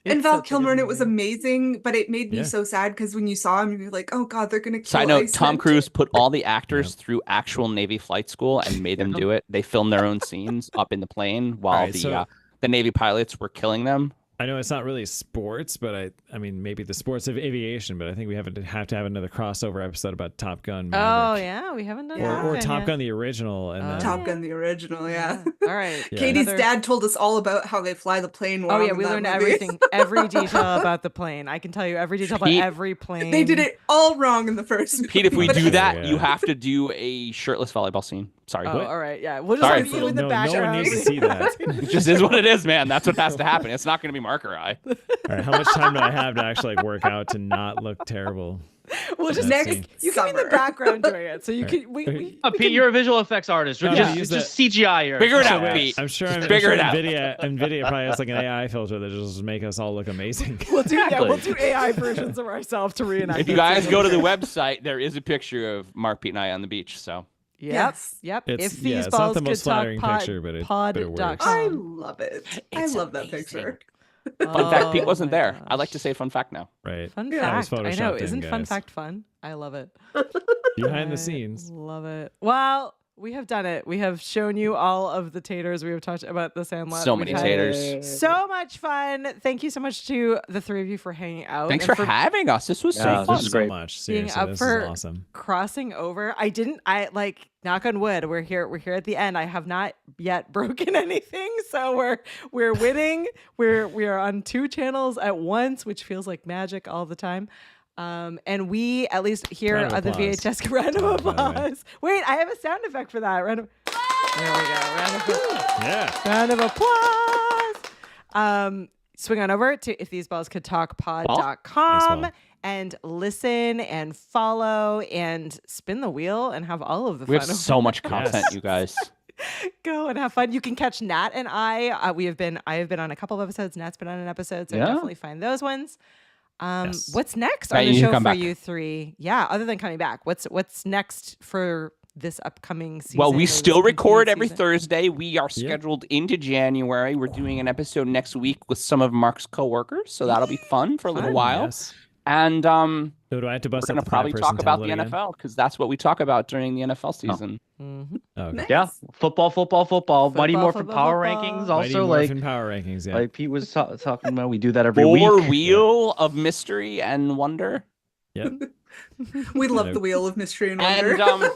And It's Val such a Kilmer, good and it was movie. amazing, but it made me Yeah. so sad because when you saw him, you're like, oh God, they're gonna kill Side note, Tom Iceman. Cruise put all the actors through actual Navy flight school and made them do it. They filmed their own scenes up in the plane while Right, so- the Navy pilots were killing them. I know it's not really sports, but I mean maybe the sports of aviation, but I think we have to have another crossover episode about Top Gun. Oh Maverick. yeah, we haven't done Yeah. that Or yet. Top Gun the original, and then Top Gun, the original, yeah. All right. Yeah. Katie's Another- dad told us all about how they fly the plane. Oh wrong yeah, in we that learned movie. everything, every detail about the plane. I can tell you every detail about Pete- every plane. They did it all wrong in the first. Pete, if we movie. do that, Yeah. you have to do a shirtless volleyball scene. Sorry. Oh, all right, yeah. We'll just Sorry, have you Phil. in the no background. one needs to see that. It just is what it is, man. That's what has to happen. It's not going to be Marker Eye. All right, how much time do I have to actually work out to not look terrible? We'll just Next next. You can be in the summer. background doing it, so you can. We Pete, you're a visual effects artist. Or Yeah, just, use it's just CGI here. Figure it So out, wait, Pete. I'm sure Figure it out. NVIDIA probably has like an AI filter that just make us all look amazing. We'll do Exactly. we'll do AI versions of ourselves to reenact. If you it. guys go to the website, there is a picture of Mark, Pete, and I on the beach. So Yep. Yes. Yep. It's- if yeah, these it's not balls the could most talk flattering picture, but it works. I pod.com. love it. I It's love that amazing. picture. fun fact, Pete Oh wasn't my there. gosh. I like to say fun fact now. Right. Fun Yeah. It fact. was I know. photoshopped in, Isn't fun guys. fact fun? I love it. Behind the I scenes. Love it. Well, we have done it. We have shown you all of the taters. We have talked about the Sandlot. So We've many had taters. So much fun. Thank you so much to the three of you for hanging out. Thanks and for having us. This was Yeah, so this fun. is so great. much. Being Seriously, up this for is awesome. crossing over. I like knock on wood. We're here at the end. I have not yet broken anything. So we're winning. We are on 2 channels at once, which feels like magic all the time. And we at least here Round of on the applause. VHS round of By the way. applause. Wait, I have a sound effect for that. There we go. Yeah. Round of applause. Swing on over to iftheseballs.com Thanks, and listen and follow and spin the wheel and have all of the We fun. have so much content, you guys. Go and have fun. You can catch Nat and I. I have been on a couple of episodes. Nat's been on an episode, so Yeah. definitely find those ones. Yes. What's next Yeah, on the you show come for back. you three? Yeah, other than coming back, what's next for this upcoming season? Well, we or still this record continued every season? Thursday. We are scheduled into January. We're doing an episode next week with some of Mark's coworkers, so that'll be fun for a little Fun. while. Yes. And So do I have to we're bust going up to the probably five-person talk about the template again? NFL because that's what we talk about during the NFL season. Mhm. Okay. Nice. Yeah, football. Mighty Football, Morphin football, Power football. Rankings. Mighty Also, Morphin Power Rankings, yeah. like Pete was talking about, we do that every Or week. Wheel of Mystery and Wonder. Yep. We love the Wheel of Mystery and Wonder. And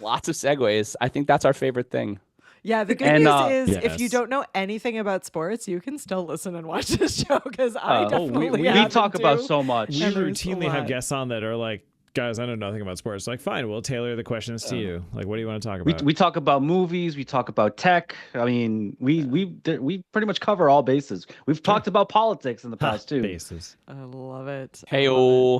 lots of segues. I think that's our favorite thing. Yeah, the good And, news is if you yes. don't know anything about sports, you can still listen and watch this show because I Oh, definitely we We happen talk about to. so much. We And there's a routinely have lot. guests on that are like, guys, I know nothing about sports. Like, fine, we'll tailor the questions to you. Like, what do you want to talk about? We talk about movies. We talk about tech. I mean, we pretty much cover all bases. We've talked about politics in the past too. Bases. I love it. Hey, I love oh.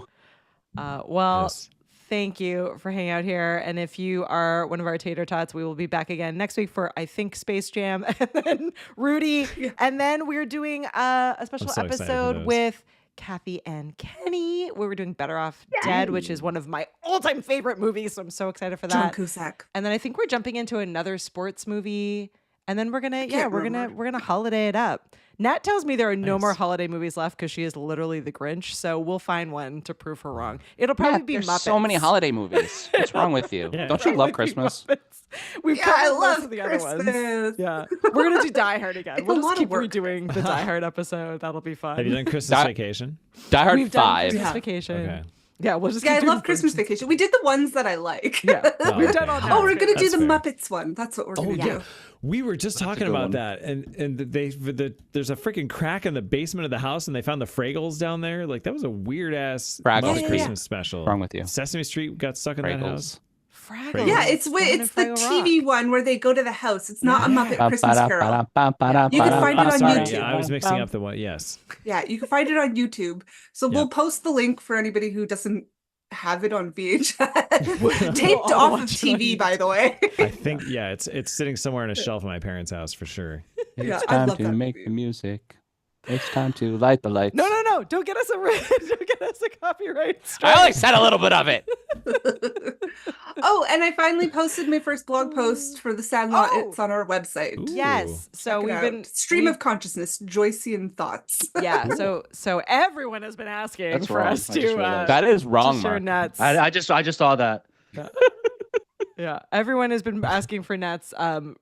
it. Well, Yes. thank you for hanging out here. And if you are one of our tater tots, we will be back again next week for, I think, Space Jam and then Rudy. Yeah. And then we're doing a special so excited for episode those. with Kathy and Kenny, where we're doing Better Off Dead, which is one of my all-time favorite movies. So I'm so excited for John that. Cusack. And then I think we're jumping into another sports movie. And then we're gonna can't remember. we're gonna holiday it up. Nat tells me there are no Nice. more holiday movies left because she is literally the Grinch. So we'll find one to prove her wrong. It'll probably be There's Muppets. so many holiday movies. What's wrong with you? Yeah. Don't you It love would be Christmas? Muppets. We've Yeah, I covered most love of the other ones. Christmas. Yeah, we're gonna do Die Hard again. It's We'll a just lot of keep work. redoing the Die Hard episode. That'll be fun. Have you done Christmas That- Vacation? Die Hard We've done 5. Christmas Yeah. Vacation. Okay. Yeah, we'll just Yeah, I keep doing love Christmas versions. Vacation. We did the ones that I like. Yeah, Oh, we've okay. done all. Oh, we're Nat's gonna do That's the fair. Muppets one. That's what we're Oh gonna yeah, do. we were just a talking good about one. that, and there's a freaking crack in the basement of the house, and they found the Fraggles down there. Like that was a weird ass Fraggles. Muppet Yeah. Christmas special. What's wrong with you? Sesame Street got stuck in that house. Fraggles. Fraggles. Yeah, it's the TV one where they go to the house. It's not a Muppet Christmas Carol. You can find it on Sorry, YouTube. I was mixing up the one. Yes, Yeah, you can find it on YouTube. So we'll post the link for anybody who doesn't have it on VHS. Taped I'll off of watch it on TV, by the way. I think it's sitting somewhere on a shelf in my parents' house for sure. Yeah, It's I time love to that make movie. the music. It's time to light the lights. No. no, don't get us a copyright strike. I only said a little bit of it. Oh, and I finally posted my first blog post for the Sandlot. Oh. It's on our website. Ooh. Yes. So Check it we've out. been Stream of consciousness, Joycean thoughts. yeah. So everyone has been asking That's for wrong. us I just to realized. That is wrong, to share Mark. Nat's. I just saw that. Yeah, everyone has been asking for Nat's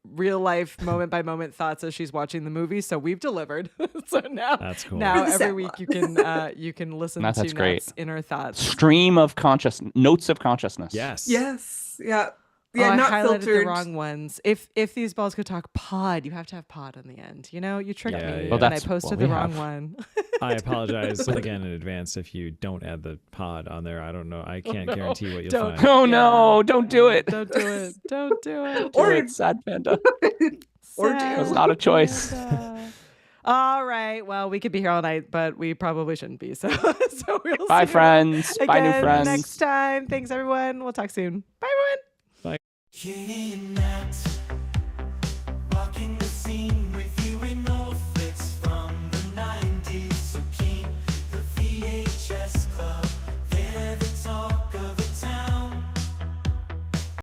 real life moment by moment thoughts as she's watching the movie. So we've delivered. So now That's cool. now For the every week you can listen That's to great. Nat's inner thoughts. Stream of consciousness, notes of consciousness. Yes. Yes. Yeah. Oh, Yeah, I not highlighted filtered. the wrong ones. If these balls could talk pod, you have to have pod on the end. You know, you tricked Yeah, me yeah. Well, and I that's posted what the we wrong have. one. I apologize again in advance if you don't add the pod on there. I don't know. I can't guarantee what you'll Don't. find. Oh no! Yeah. Don't do it. Don't do it. Don't do it. Do Or- it, sad panda. Or Sad It was not a choice. panda. All right. Well, we could be here all night, but we probably shouldn't be. So we'll Bye, see you friends. Bye, new again friends. next time. Thanks, everyone. We'll talk soon. Bye, everyone. Katie Nat.